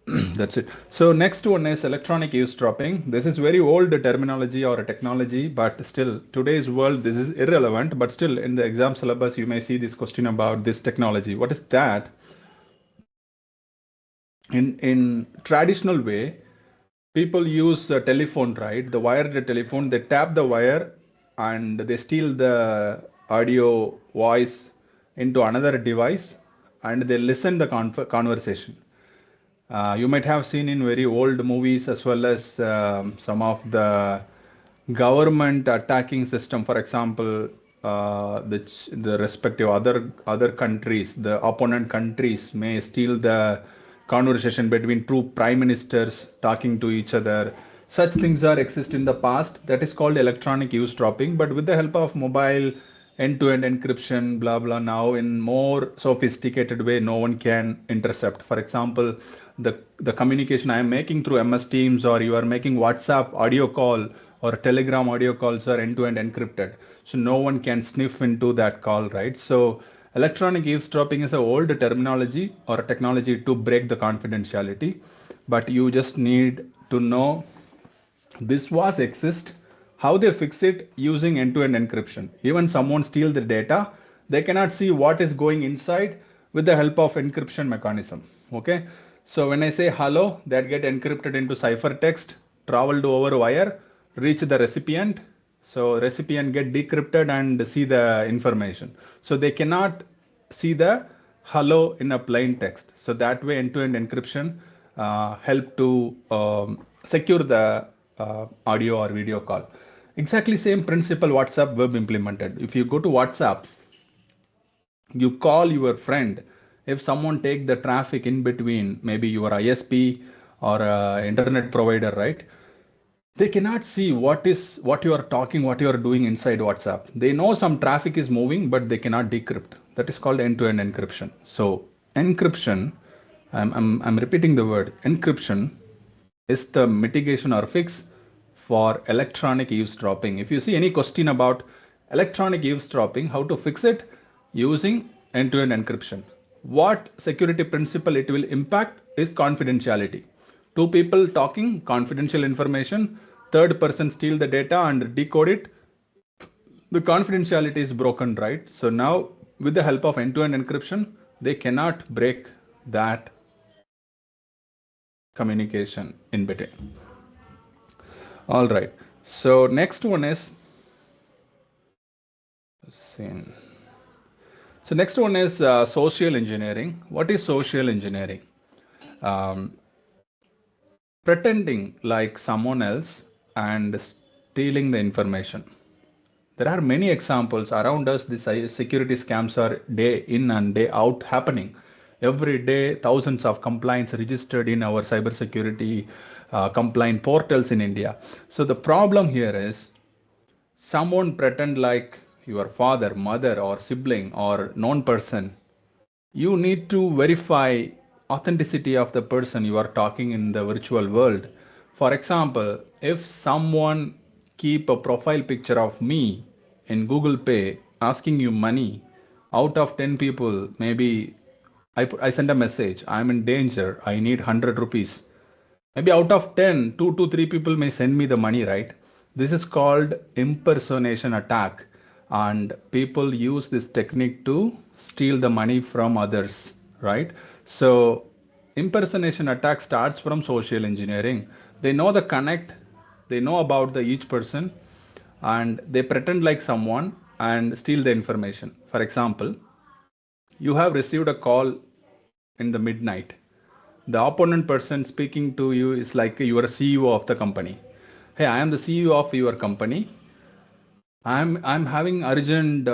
That's it. So next one is electronic eavesdropping. This is very old terminology or technology, but still today's world this is irrelevant, but still in the exam syllabus you may see this question about this technology. What is that? In traditional way, people use a telephone, right? The wired telephone, they tap the wire and they steal the audio voice into another device and they listen the conversation. You might have seen in very old movies as well as some of the government attacking system. For example, the respective other countries, the opponent countries may steal the conversation between two prime ministers talking to each other. Such things are exist in the past. That is called electronic eavesdropping. But with the help of mobile end-to-end encryption, blah blah, now in more sophisticated way, no one can intercept. For example, the communication I am making through MS Teams, or you are making WhatsApp audio call or Telegram audio calls, are end-to-end encrypted, so no one can sniff into that call, right? So electronic eavesdropping is an old terminology or a technology to break the confidentiality, but you just need to know this was exist, how they fix it using end-to-end encryption. Even someone steal the data, they cannot see what is going inside with the help of encryption mechanism. Okay, so when I say hello, that get encrypted into ciphertext, traveled over wire, reach the recipient. So recipient get decrypted and see the information. So they cannot see the hello in a plain text. So that way end-to-end encryption help to secure the audio or video call. Exactly same principle WhatsApp web implemented. If you go to WhatsApp, you call your friend. If someone take the traffic in between, maybe your ISP or internet provider, right? They cannot see what you are talking, what you are doing inside WhatsApp. They know some traffic is moving, but they cannot decrypt. That is called end-to-end encryption. So encryption, I'm repeating the word, encryption is the mitigation or fix for electronic eavesdropping. If you see any question about electronic eavesdropping, how to fix it, using end-to-end encryption. What security principle it will impact is confidentiality. Two people talking, confidential information, third person steal the data and decode it, the confidentiality is broken, right? So now with the help of end-to-end encryption, they cannot break that communication in between. All right, so next one is sin. So next one is social engineering. What is social engineering? Pretending like someone else and stealing the information. There are many examples around us. These security scams are day in and day out happening. Every day, thousands of complaints registered in our cybersecurity complaint portals in India. So the problem here is someone pretend like your father, mother, or sibling or known person. You need to verify authenticity of the person you are talking in the virtual world. For example, if someone keep a profile picture of me in Google Pay asking you money, out of 10 people, maybe I send a message, I'm in danger, I need 100 rupees. Maybe out of 10, 2 to 3 people may send me the money, right? This is called impersonation attack. And people use this technique to steal the money from others, right? So impersonation attack starts from social engineering. They know the connect, they know about the each person, and they pretend like someone and steal the information. For example, you have received a call in the midnight. The opponent person speaking to you is like you are a CEO of the company. Hey, I am the CEO of your company. I'm having urgent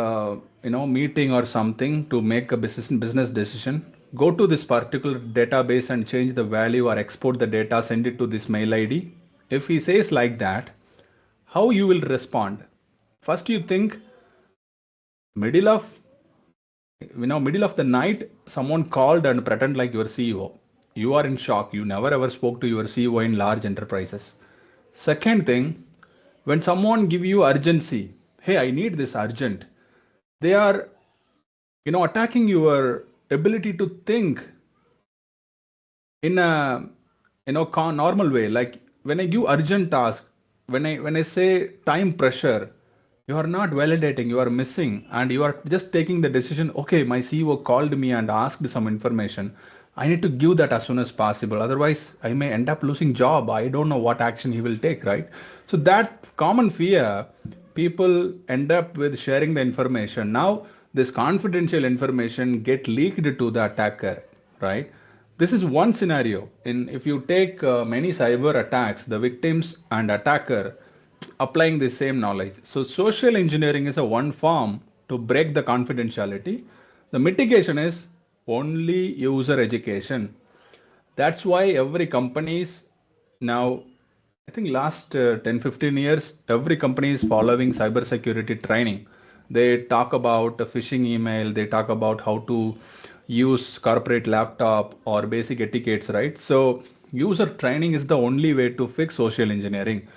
meeting or something to make a business decision. Go to this particular database and change the value or export the data, send it to this mail ID. If he says like that, how you will respond? First you think middle of middle of the night someone called and pretend like your CEO. You are in shock. You never ever spoke to your CEO in large enterprises. Second thing, when someone give you urgency, hey, I need this urgent, they are attacking your ability to think in a normal way. Like when I give urgent task, when I say time pressure, you are not validating, you are missing, and you are just taking the decision. Okay, my CEO called me and asked some information, I need to give that as soon as possible, otherwise I may end up losing job. I don't know what action he will take, right? So that common fear, people end up with sharing the information. Now this confidential information get leaked to the attacker, right? This is one scenario. In if you take many cyber attacks, the victims and attacker applying the same knowledge. So social engineering is a one form to break the confidentiality. The mitigation is only user education. That's why every companies now, I think last 10-15 years, every company is following cybersecurity training. They talk about a phishing email, they talk about how to use corporate laptop or basic etiquettes, right? So user training is the only way to fix social engineering.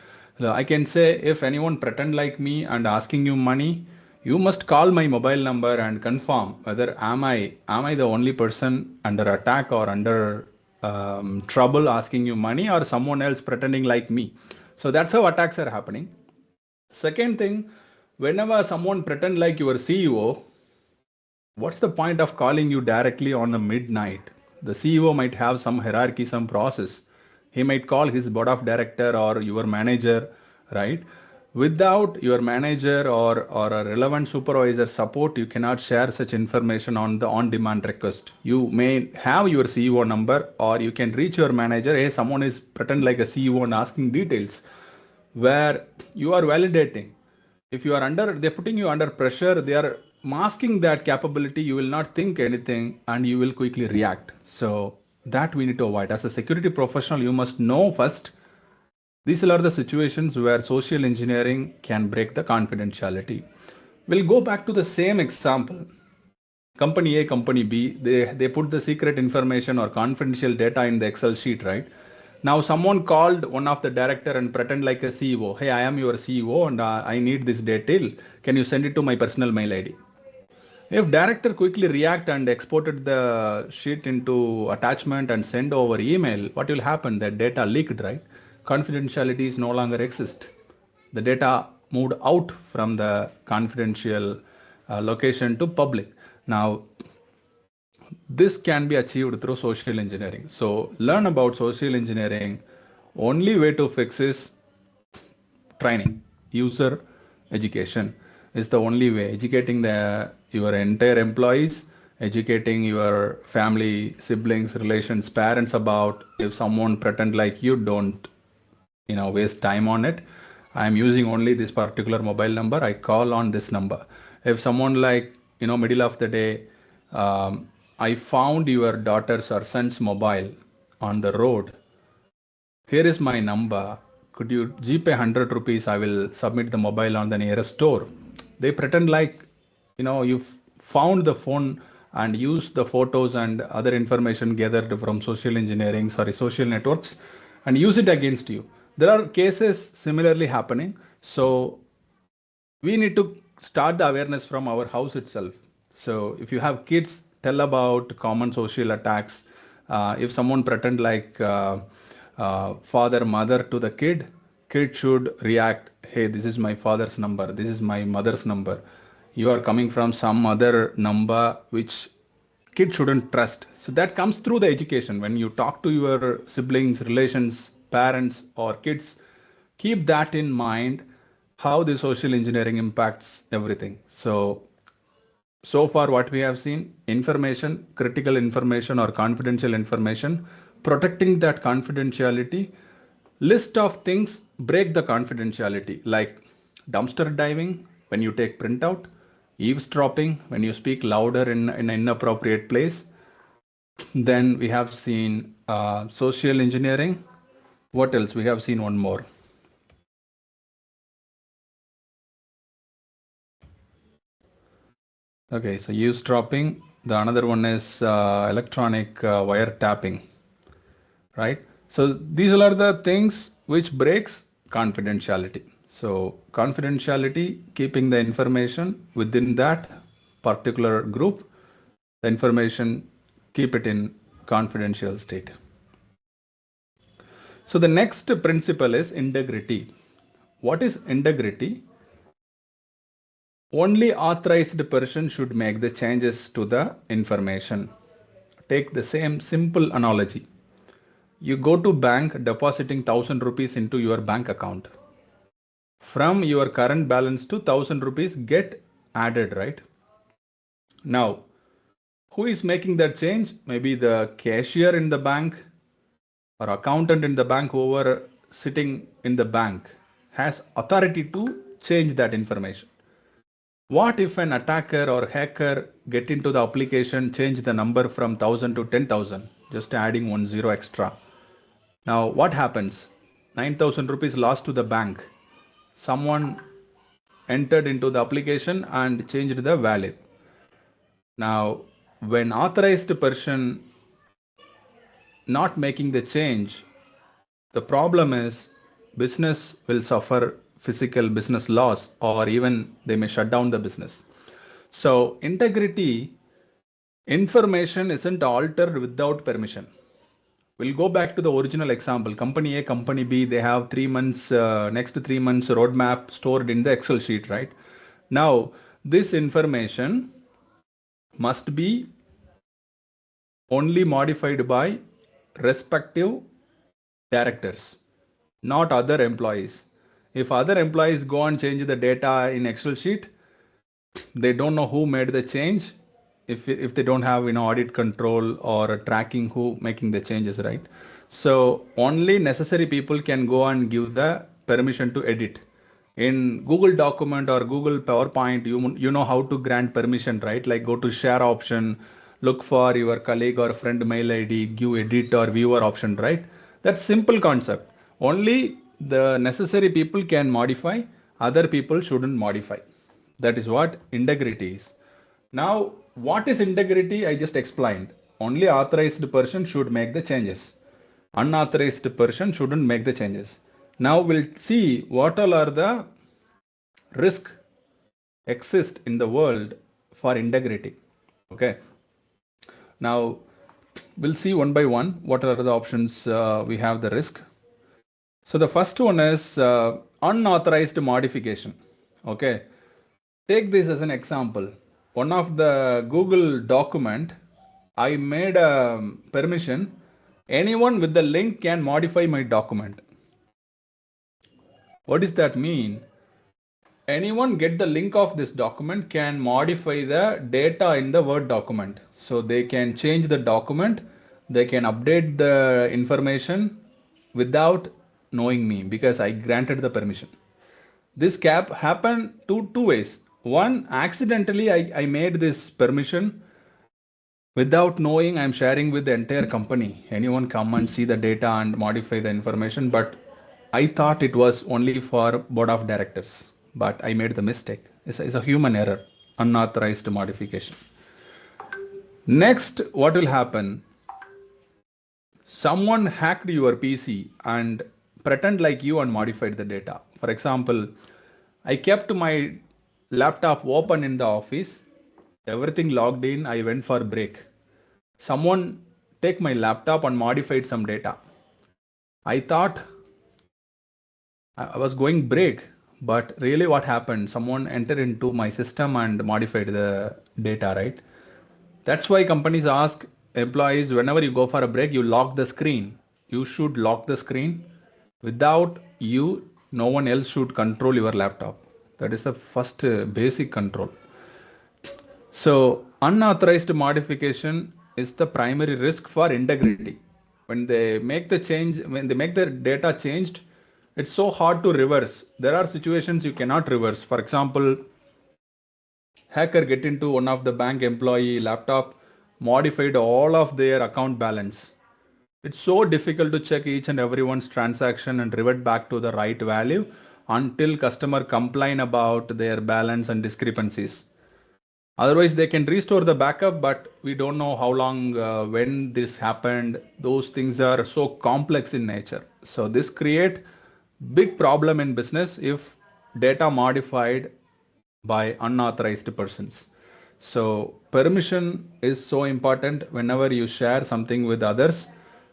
I can say if anyone pretend like me and asking you money, you must call my mobile number and confirm whether am I the only person under attack or under trouble asking you money, or someone else pretending like me. So that's how attacks are happening. Second thing, whenever someone pretend like your CEO, what's the point of calling you directly on the midnight? The CEO might have some hierarchy, some process. He might call his board of director or your manager, right? Without your manager or a relevant supervisor support, you cannot share such information on the on-demand request. You may have your CEO number, or you can reach your manager. Hey, someone is pretend like a CEO and asking details, where you are validating. If you are under, they're putting you under pressure, they are masking that capability, you will not think anything and you will quickly react. So that we need to avoid. As a security professional, you must know first, these are the situations where social engineering can break the confidentiality. We'll go back to the same example. Company A, company B, they put the secret information or confidential data in the Excel sheet, right? Now someone called one of the director and pretend like a CEO. Hey, I am your CEO and I need this detail. Can you send it to my personal mail ID? If director quickly react and exported the sheet into attachment and send over email, what will happen? That data leaked, right? Confidentiality is no longer exist. The data moved out from the confidential location to public. Now, this can be achieved through social engineering. So learn about social engineering. Only way to fix is training. User education is the only way. Educating your entire employees, educating your family, siblings, relations, parents about, if someone pretend like you, don't waste time on it. I'm using only this particular mobile number. I call on this number. If someone like middle of the day, I found your daughter's or son's mobile on the road. Here is my number. Could you GPay 100 rupees? I will submit the mobile on the nearest store. They pretend like you've found the phone and use the photos and other information gathered from social networks, and use it against you. There are cases similarly happening. So we need to start the awareness from our house itself. So if you have kids, tell about common social attacks. If someone pretend like father, mother to the kid should react, hey, this is my father's number, this is my mother's number. you are coming from some other number which kid shouldn't trust. So that comes through the education. When you talk to your siblings, relations, parents, or kids, keep that in mind, how the social engineering impacts everything. So far what we have seen, information, critical information or confidential information, protecting that confidentiality, list of things break the confidentiality, like dumpster diving when you take printout, eavesdropping when you speak louder in an inappropriate place. Then we have seen social engineering. What else? We have seen one more. Okay, so eavesdropping. The another one is electronic wiretapping, right? So these are the things which breaks confidentiality. So confidentiality, keeping the information within that particular group, the information, keep it in confidential state. So the next principle is integrity. What is integrity? Only authorized person should make the changes to the information. Take the same simple analogy. You go to bank depositing 1000 rupees into your bank account. From your current balance to 1000 rupees get added, right? Now, who is making that change? Maybe the cashier in the bank or accountant in the bank, whoever sitting in the bank has authority to change that information. What if an attacker or hacker get into the application, change the number from 1000 to 10,000, just adding 10 extra? Now what happens? 9,000 rupees lost to the bank. Someone entered into the application and changed the value. Now, when authorized person not making the change, the problem is business will suffer physical business loss, or even they may shut down the business. So integrity, information isn't altered without permission. We'll go back to the original example. Company A, company B, they have 3 months, next 3 months roadmap stored in the Excel sheet, right? Now, this information must be only modified by respective directors, not other employees. If other employees go and change the data in Excel sheet, they don't know who made the change. If they don't have audit control or tracking who making the changes, right? So only necessary people can go and give the permission to edit. In Google document or Google PowerPoint, you know how to grant permission, right? Like go to share option, look for your colleague or friend mail ID, give edit or viewer option, right? That's simple concept. Only the necessary people can modify, other people shouldn't modify. That is what integrity is. Now, what is integrity? I just explained. Only authorized person should make the changes. Unauthorized person shouldn't make the changes. Now we'll see what all are the risk exist in the world for integrity. Okay. Now we'll see one by one what are the options we have the risk. So the first one is unauthorized modification. Okay. Take this as an example. One of the Google document, I made a permission. Anyone with the link can modify my document. What does that mean? Anyone get the link of this document can modify the data in the Word document. So they can change the document, they can update the information without knowing me because I granted the permission. This cap happened two ways. One, accidentally I made this permission without knowing. I'm sharing with the entire company. Anyone come and see the data and modify the information, but I thought it was only for board of directors, but I made the mistake. It's a human error, unauthorized modification. Next, what will happen? Someone hacked your PC and pretend like you and modified the data. For example, I kept my laptop open in the office, everything logged in, I went for break. Someone take my laptop and modified some data. I thought I was going break, but really what happened, someone entered into my system and modified the data, right? That's why companies ask employees, whenever you go for a break, you lock the screen. You should lock the screen. Without you, no one else should control your laptop. That is the first basic control. So unauthorized modification is the primary risk for integrity. When they make the change, when they make the data changed, it's so hard to reverse. There are situations you cannot reverse. For example, hacker get into one of the bank employee laptop, modified all of their account balance. It's so difficult to check each and everyone's transaction and revert back to the right value until customer complain about their balance and discrepancies. Otherwise, they can restore the backup, but we don't know how long, when this happened. Those things are so complex in nature. So this create big problem in business if data modified by unauthorized persons. So permission is so important. Whenever you share something with others,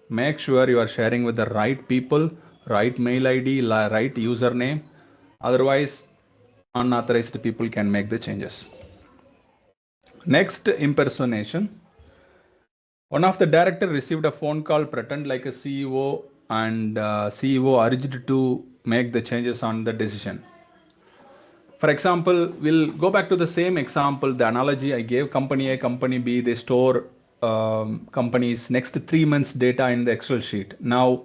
make sure you are sharing with the right people, right mail ID, right username. Otherwise, unauthorized people can make the changes. Next, impersonation. One of the director received a phone call, pretend like a CEO, and CEO urged to make the changes on the decision. For example, we'll go back to the same example, the analogy I gave. Company A, company B, they store company's next 3 months data in the Excel sheet. Now,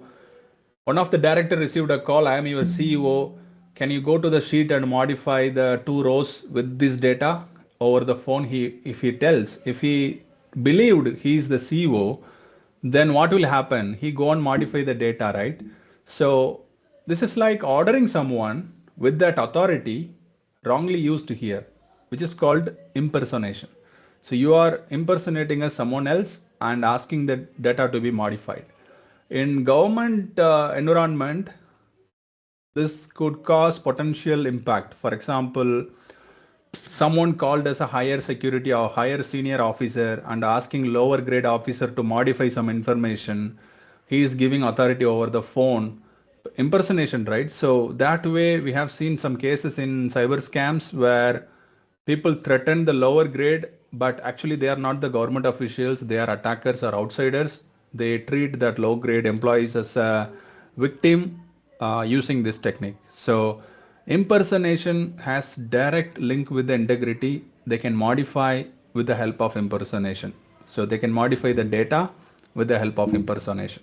one of the director received a call, I am your CEO. Can you go to the sheet and modify the 2 rows with this data? Over the phone, if he believed he is the CEO, then what will happen? He go and modify the data, right? So this is like ordering someone with that authority wrongly used here, which is called impersonation. So you are impersonating as someone else and asking the data to be modified. In government environment, this could cause potential impact. For example, someone called as a higher security or higher senior officer and asking lower grade officer to modify some information. He is giving authority over the phone. Impersonation, right? So that way we have seen some cases in cyber scams where people threaten the lower grade, but actually they are not the government officials, they are attackers or outsiders. They treat that low grade employees as a victim using this technique. So impersonation has direct link with the integrity. They can modify with the help of impersonation. So they can modify the data with the help of impersonation.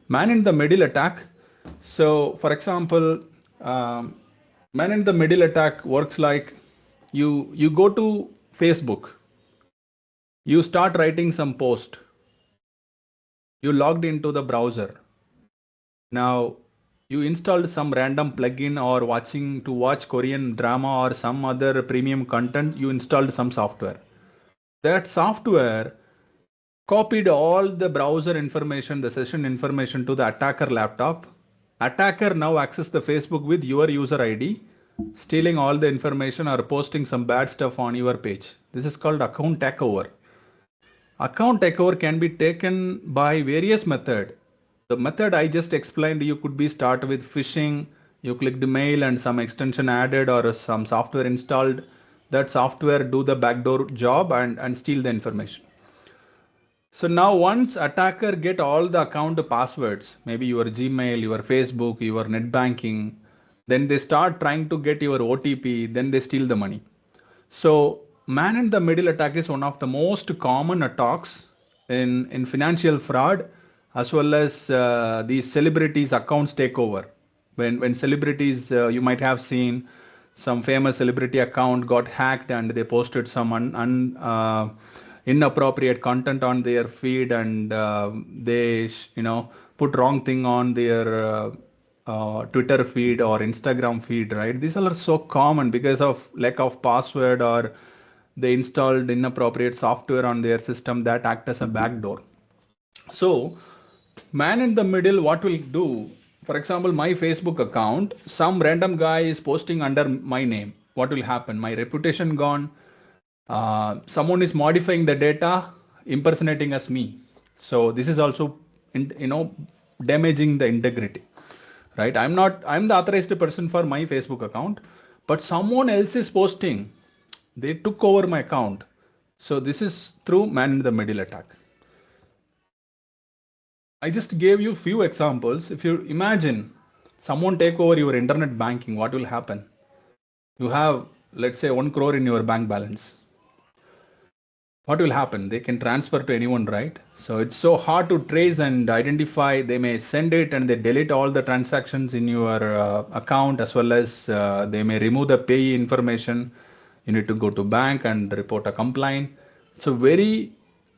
Man in the middle attack. So for example, man in the middle attack works like you go to Facebook, you start writing some post, you logged into the browser. Now you installed some random plugin or watch Korean drama or some other premium content. You installed some software. That software copied all the browser information, the session information to the attacker laptop. Attacker now access the Facebook with your user ID, stealing all the information or posting some bad stuff on your page. This is called account takeover. Account takeover can be taken by various methods. The method I just explained, you could be start with phishing. You click the mail and some extension added or some software installed. That software do the backdoor job and steal the information. So now once attacker get all the account passwords, maybe your Gmail, your Facebook, your net banking, then they start trying to get your OTP, then they steal the money. So man in the middle attack is one of the most common attacks in financial fraud, as well as these celebrities accounts takeover. When celebrities, you might have seen some famous celebrity account got hacked and they posted some inappropriate content on their feed, and they put wrong thing on their Twitter feed or Instagram feed, right? These are so common because of lack of password, or they installed inappropriate software on their system that act as a backdoor. So man in the middle, what will do? For example, my Facebook account, some random guy is posting under my name. What will happen? My reputation gone. Someone is modifying the data, impersonating as me. So this is also damaging the integrity. right? I'm the authorized person for my Facebook account, but someone else is posting. They took over my account. So this is through man in the middle attack. I just gave you few examples. If you imagine someone take over your internet banking, what will happen? You have, let's say, 1 crore in your bank balance. What will happen? They can transfer to anyone, right? So it's so hard to trace and identify. They may send it and they delete all the transactions in your account, as well as they may remove the payee information. You need to go to bank and report a complaint. It's a very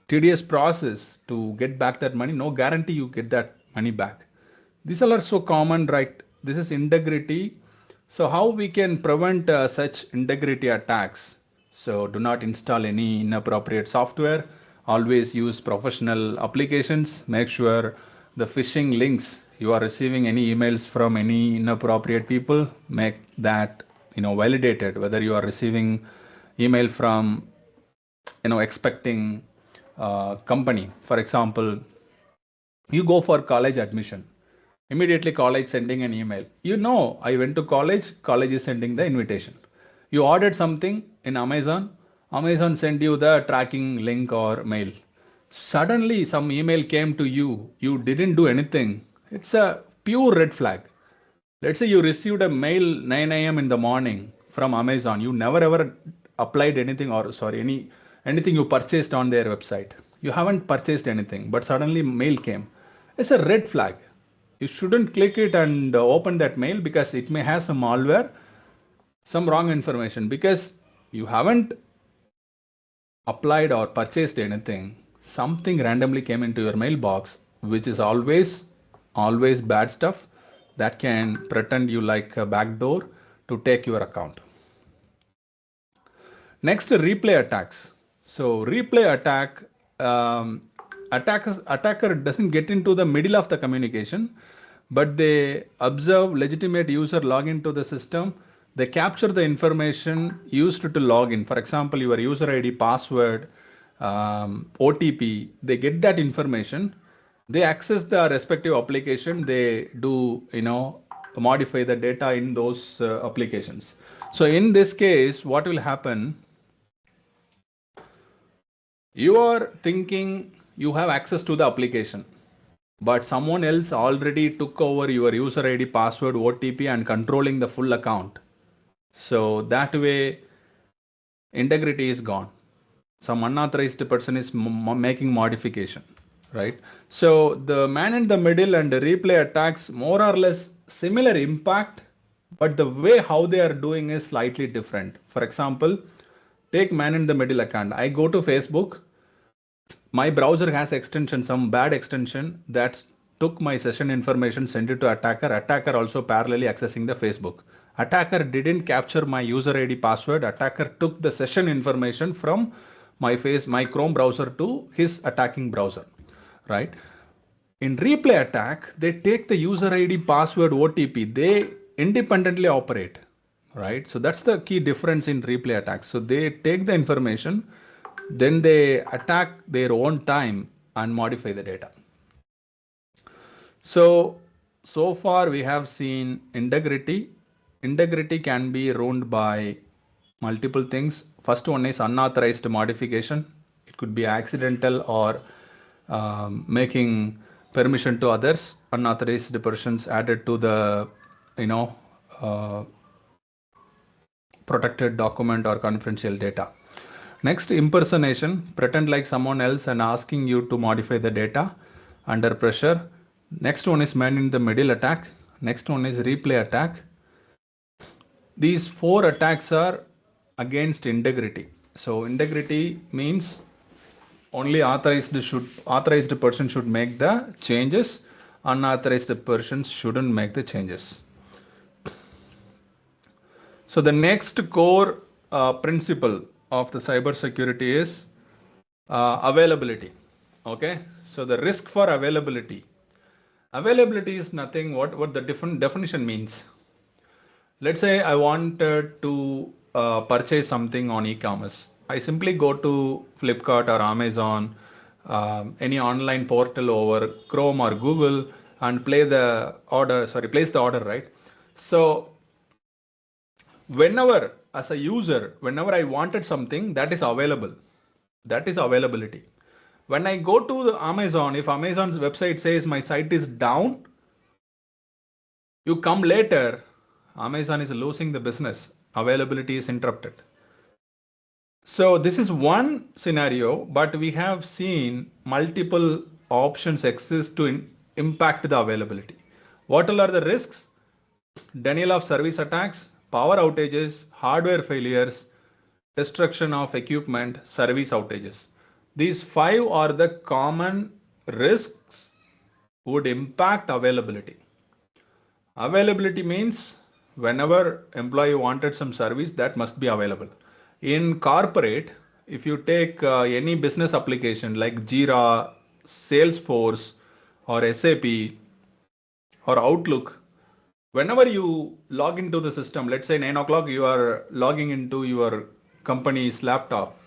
tedious process to get back that money. No guarantee you get that money back. These all are so common, right? This is integrity. So how we can prevent such integrity attacks? So do not install any inappropriate software. Always use professional applications. Make sure the phishing links you are receiving any emails from any inappropriate people, make that validated, whether you are receiving email from expecting company. For example, you go for college admission. Immediately college sending an email. I went to college is sending the invitation. You ordered something in Amazon sent you the tracking link or mail. Suddenly some email came to you, you didn't do anything. It's a pure red flag. Let's say you received a mail 9 a.m. in the morning from Amazon. You never ever applied anything anything you purchased on their website. You haven't purchased anything, but suddenly mail came. It's a red flag. You shouldn't click it and open that mail because it may have some malware, some wrong information, because you haven't applied or purchased anything. Something randomly came into your mailbox, which is always bad stuff that can pretend you like a backdoor to take your account. Next, replay attacks. So replay attack, attacker doesn't get into the middle of the communication, but they observe legitimate user log into the system. They capture the information used to log in. For example, your user ID, password, OTP, they get that information. They access the respective application. They do, modify the data in those applications. So in this case, what will happen? You are thinking you have access to the application, but someone else already took over your user ID, password, OTP and controlling the full account. So that way, integrity is gone. Some unauthorized person is making modification, right? So the man in the middle and the replay attacks more or less similar impact, but the way how they are doing is slightly different. For example, take man in the middle account. I go to Facebook. My browser has extension, some bad extension that took my session information, sent it to attacker. Attacker also parallelly accessing the Facebook. Attacker didn't capture my user ID, password. Attacker took the session information from my Chrome browser to his attacking browser, right? In replay attack, they take the user ID, password, OTP. They independently operate, right? So that's the key difference in replay attacks. So they take the information, then they attack their own time and modify the data. So far we have seen integrity. Integrity can be ruined by multiple things. First one is unauthorized modification. It could be accidental or making permission to others. Unauthorized persons added to the protected document or confidential data. Next, impersonation. Pretend like someone else and asking you to modify the data under pressure. Next one is man in the middle attack. Next one is replay attack. These 4 attacks are against integrity. So integrity means only authorized person should make the changes. Unauthorized persons shouldn't make the changes. So the next core principle of the cybersecurity is availability. Okay, so the risk for availability. Availability is nothing. What the different definition means. Let's say I wanted to purchase something on e-commerce. I simply go to Flipkart or Amazon, any online portal over Chrome or Google. and place the order, right? So whenever, as a user, whenever I wanted something, that is available. That is availability. When I go to the Amazon, if Amazon's website says my site is down, you come later, Amazon is losing the business. Availability is interrupted. So this is one scenario, but we have seen multiple options exist to impact the availability. What all are the risks? Denial of service attacks, power outages, hardware failures, destruction of equipment, service outages. These 5 are the common risks would impact availability. Availability means whenever employee wanted some service, that must be available. In corporate, if you take any business application like Jira, Salesforce, or SAP, or Outlook, whenever you log into the system, let's say 9 o'clock, you are logging into your company's laptop,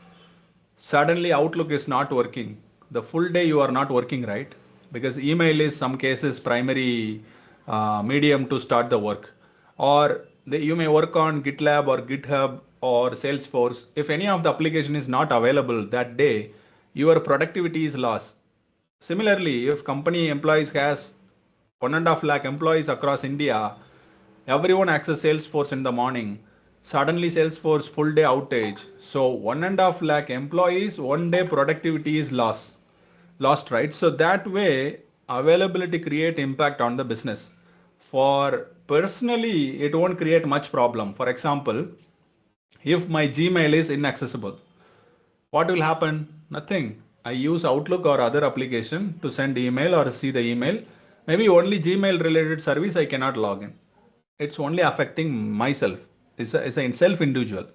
suddenly Outlook is not working. The full day you are not working, right? Because email is some cases primary medium to start the work. Or you may work on GitLab or GitHub or Salesforce. If any of the application is not available that day, your productivity is lost. Similarly, if company employees has 1.5 lakh employees across India, everyone access Salesforce in the morning. Suddenly Salesforce full day outage. So 1.5 lakh employees, one day productivity is lost, right? So that way availability create impact on the business. For personally, it won't create much problem. For example, if my Gmail is inaccessible, what will happen? Nothing. I use Outlook or other application to send email or see the email. Maybe only Gmail related service I cannot log in. It's only affecting myself. It's a self-individual.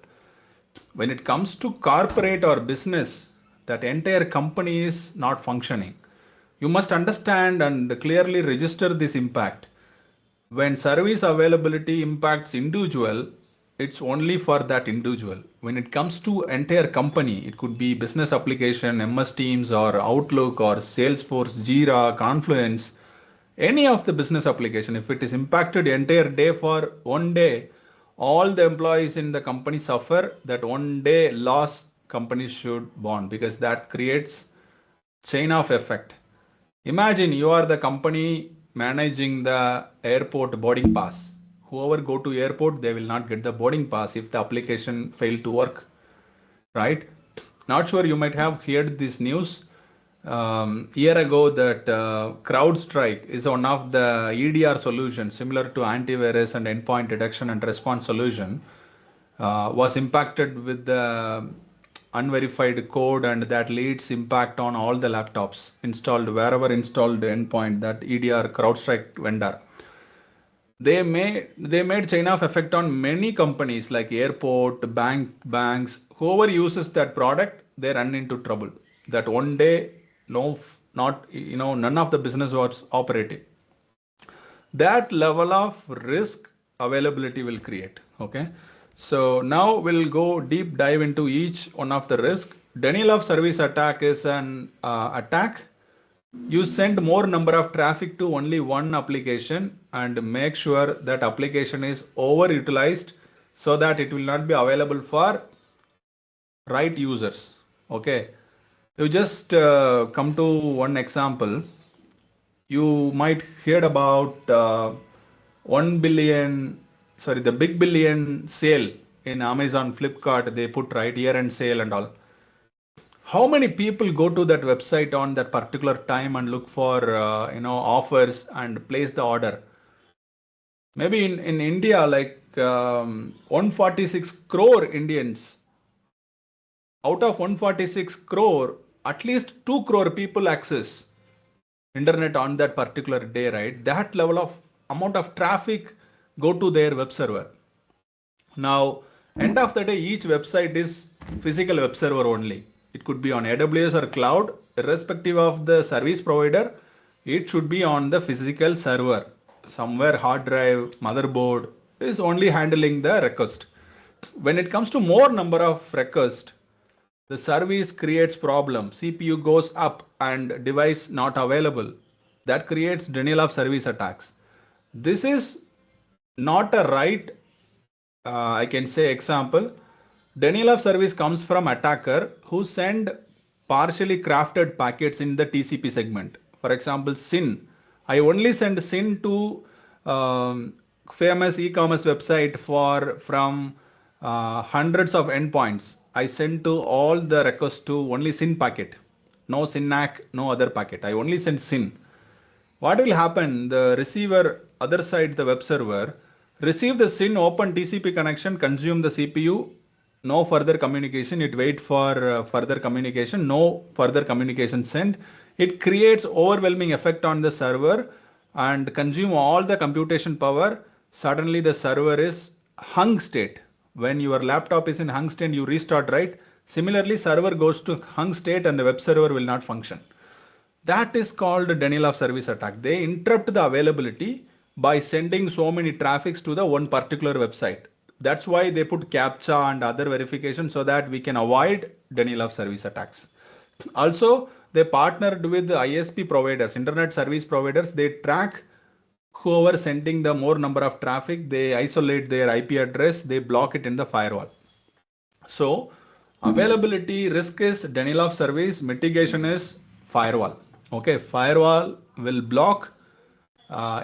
When it comes to corporate or business, that entire company is not functioning. You must understand and clearly register this impact. When service availability impacts individual, it's only for that individual. When it comes to entire company, it could be business application, MS Teams or Outlook or Salesforce, Jira, Confluence, any of the business application, if it is impacted entire day for one day, all the employees in the company suffer. That one day loss company should bond, because that creates chain of effect. Imagine you are the company managing the airport boarding pass. Whoever go to airport, they will not get the boarding pass if the application fail to work, right? Not sure you might have heard this news. Year ago that CrowdStrike is one of the EDR solutions similar to antivirus and endpoint detection and response solution, was impacted with the unverified code, and that leads impact on all the laptops installed wherever installed endpoint, that EDR CrowdStrike vendor. They made chain of effect on many companies like airport, banks. Whoever uses that product, they run into trouble. That one day, none of the business was operating. That level of risk availability will create. Okay. So now we'll go deep dive into each one of the risk. Denial of service attack is an attack. You send more number of traffic to only one application and make sure that application is overutilized so that it will not be available for right users. Okay. You just come to one example. You might heard about the big billion sale in Amazon, Flipkart. They put right year-end sale and all. How many people go to that website on that particular time and look for offers and place the order? Maybe in India, like 146 crore Indians. Out of 146 crore, at least 2 crore people access internet on that particular day, right? That level of amount of traffic go to their web server. Now, end of the day, each website is physical web server only. It could be on AWS or cloud, irrespective of the service provider. It should be on the physical server. Somewhere hard drive, motherboard is only handling the request. When it comes to more number of requests, the service creates problem. CPU goes up and device not available. That creates denial of service attacks. This is not a right, I can say example. Denial of service comes from attacker who send partially crafted packets in the TCP segment. For example, SYN. I only send SYN to famous e-commerce website from hundreds of endpoints. I send to all the requests to only SYN packet. No SYNAC, no other packet. I only send SYN. What will happen? The receiver, other side, the web server, receive the SYN open TCP connection, consume the CPU, no further communication. It wait for further communication, no further communication sent. It creates overwhelming effect on the server and consume all the computation power. Suddenly the server is hung state. When your laptop is in hung state, you restart, right? Similarly, server goes to hung state and the web server will not function. That is called denial of service attack. They interrupt the availability by sending so many traffics to the one particular website. That's why they put CAPTCHA and other verification so that we can avoid denial of service attacks. Also, they partnered with the ISP providers, internet service providers. They track whoever sending the more number of traffic, they isolate their IP address, they block it in the firewall. So availability risk is denial of service, mitigation is firewall. Okay, firewall will block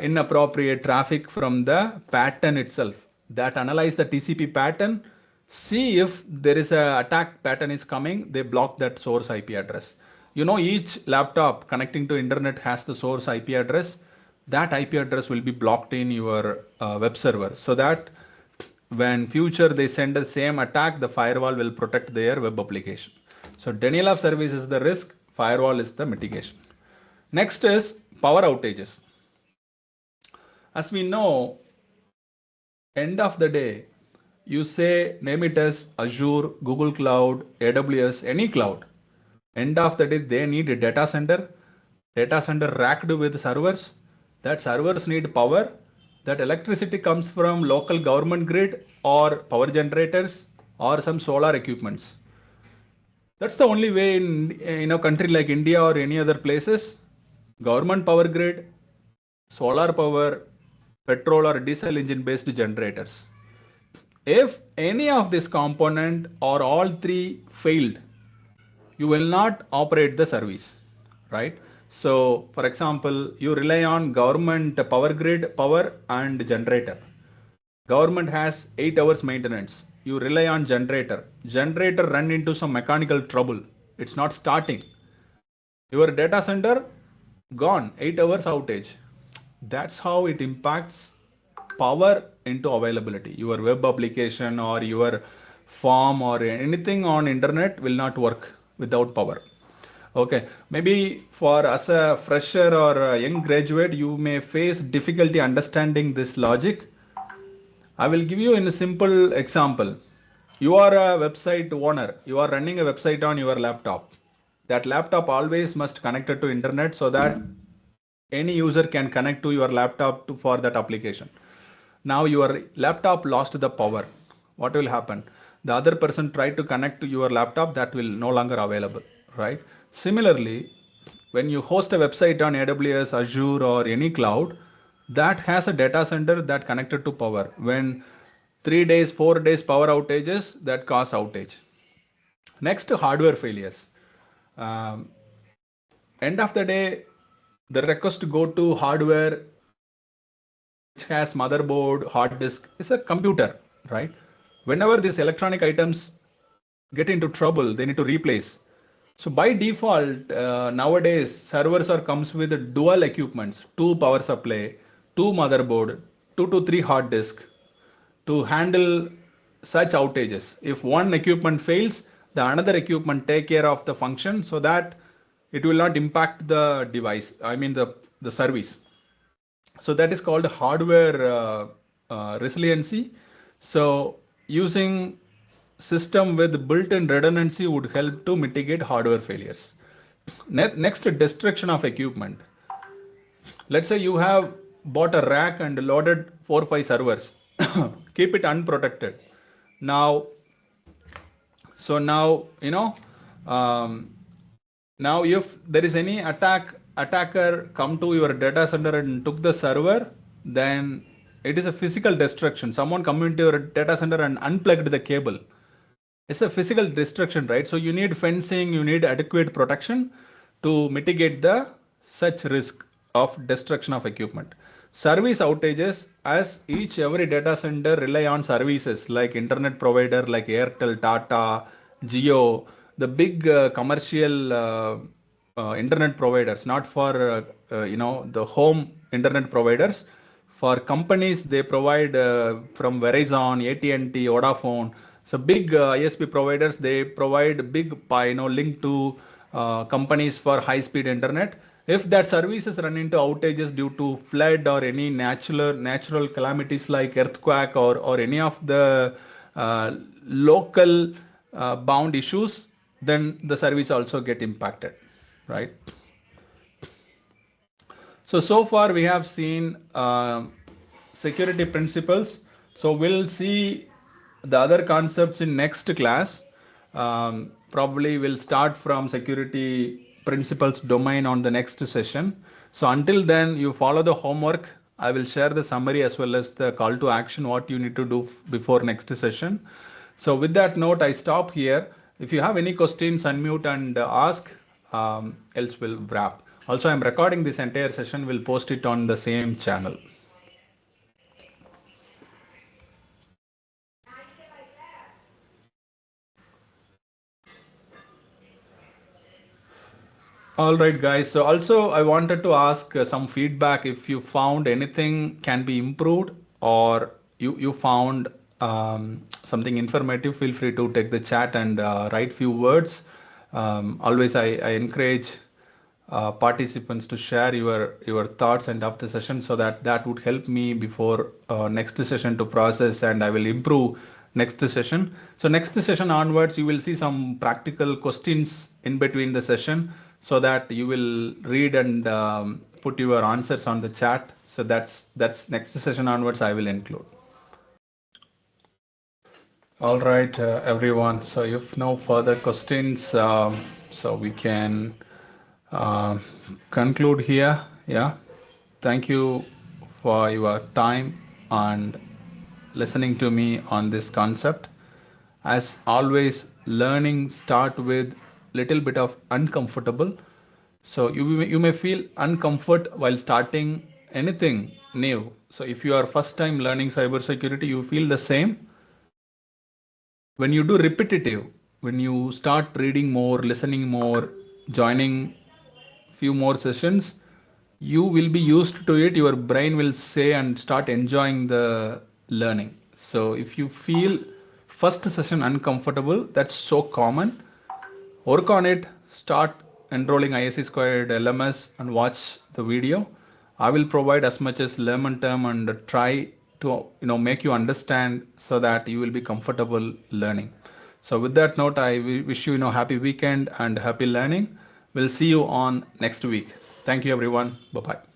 inappropriate traffic from the pattern itself. That analyze the TCP pattern, see if there is a attack pattern is coming, they block that source IP address. You know, each laptop connecting to internet has the source IP address. That IP address will be blocked in your web server, so that when future they send the same attack, the firewall will protect their web application. So denial of service is the risk, firewall is the mitigation. Next is power outages. As we know, end of the day, you say name it as Azure, Google Cloud, AWS, any cloud. End of the day, they need a data center racked with servers. That servers need power. That electricity comes from local government grid or power generators or some solar equipments. That's the only way in a country like India or any other places. Government power grid, solar power, petrol or diesel engine based generators. If any of this component or all three failed, you will not operate the service, right? So for example, you rely on government power grid power and generator. Government has 8 hours maintenance. You rely on generator. Generator run into some mechanical trouble. It's not starting. Your data center gone, 8 hours outage. That's how it impacts power into availability. Your web application or your form or anything on internet will not work without power. Okay, maybe for as a fresher or a young graduate, you may face difficulty understanding this logic. I will give you in a simple example. You are a website owner. You are running a website on your laptop. That laptop always must connect it to internet so that any user can connect to your laptop for that application. Now your laptop lost the power. What will happen? The other person tried to connect to your laptop, that will no longer available, right? Similarly, when you host a website on AWS, Azure or any cloud, that has a data center that connected to power. When 3 days, 4 days power outages, that cause outage. Next, hardware failures. End of the day, the request go to hardware which has motherboard, hard disk, is a computer, right? Whenever these electronic items get into trouble, they need to replace. So by default, nowadays servers comes with dual equipments, 2 power supply, 2 motherboard, 2 to 3 hard disk to handle such outages. If one equipment fails, the another equipment take care of the function so that it will not impact the device, I mean the service. So that is called hardware resiliency. So using system with built-in redundancy would help to mitigate hardware failures. Next, destruction of equipment. Let's say you have bought a rack and loaded 4 or 5 servers. Keep it unprotected. Now, now if there is any attack attacker come to your data center and took the server, then it is a physical destruction. Someone come into your data center and unplugged the cable. It's a physical destruction, right? So you need fencing, you need adequate protection to mitigate the such risk of destruction of equipment. Service outages, as every data center rely on services like internet provider like Airtel, Tata, Jio, the big commercial internet providers, not for the home internet providers. For companies, they provide from Verizon, AT&T, Vodafone. So big ISP providers, they provide big link to companies for high-speed internet. If that services run into outages due to flood or any natural calamities like earthquake or any of the local bound issues, then the service also get impacted, right? So far we have seen security principles. So we'll see the other concepts in next class. Probably we'll start from security principles domain on the next session. So until then, you follow the homework. I will share the summary as well as the call to action, what you need to do before next session. So with that note, I stop here. If you have any questions, unmute and ask, else we'll wrap. Also, I'm recording this entire session. We'll post it on the same channel. All right, guys. So also I wanted to ask some feedback. If you found anything can be improved or you found something informative, feel free to take the chat and write few words. Always I encourage participants to share your thoughts and of the session, so that would help me before next session to process, and I will improve next session. So next session onwards, you will see some practical questions in between the session, so that you will read and put your answers on the chat. So that's next session onwards I will include. All right, everyone. So if no further questions, so we can conclude here. Yeah. Thank you for your time and listening to me on this concept. As always, learning start with little bit of uncomfortable. So you may feel uncomfort while starting anything new. So if you are first time learning cybersecurity, you feel the same. When you do repetitive, when you start reading more, listening more, joining few more sessions, you will be used to it. Your brain will say and start enjoying the learning. So if you feel first session uncomfortable, that's so common. Work on it. Start enrolling ISC2 LMS and watch the video. I will provide as much as layman term and try to make you understand so that you will be comfortable learning. So with that note, I wish you happy weekend and happy learning. We'll see you on next week. Thank you, everyone. Bye-bye.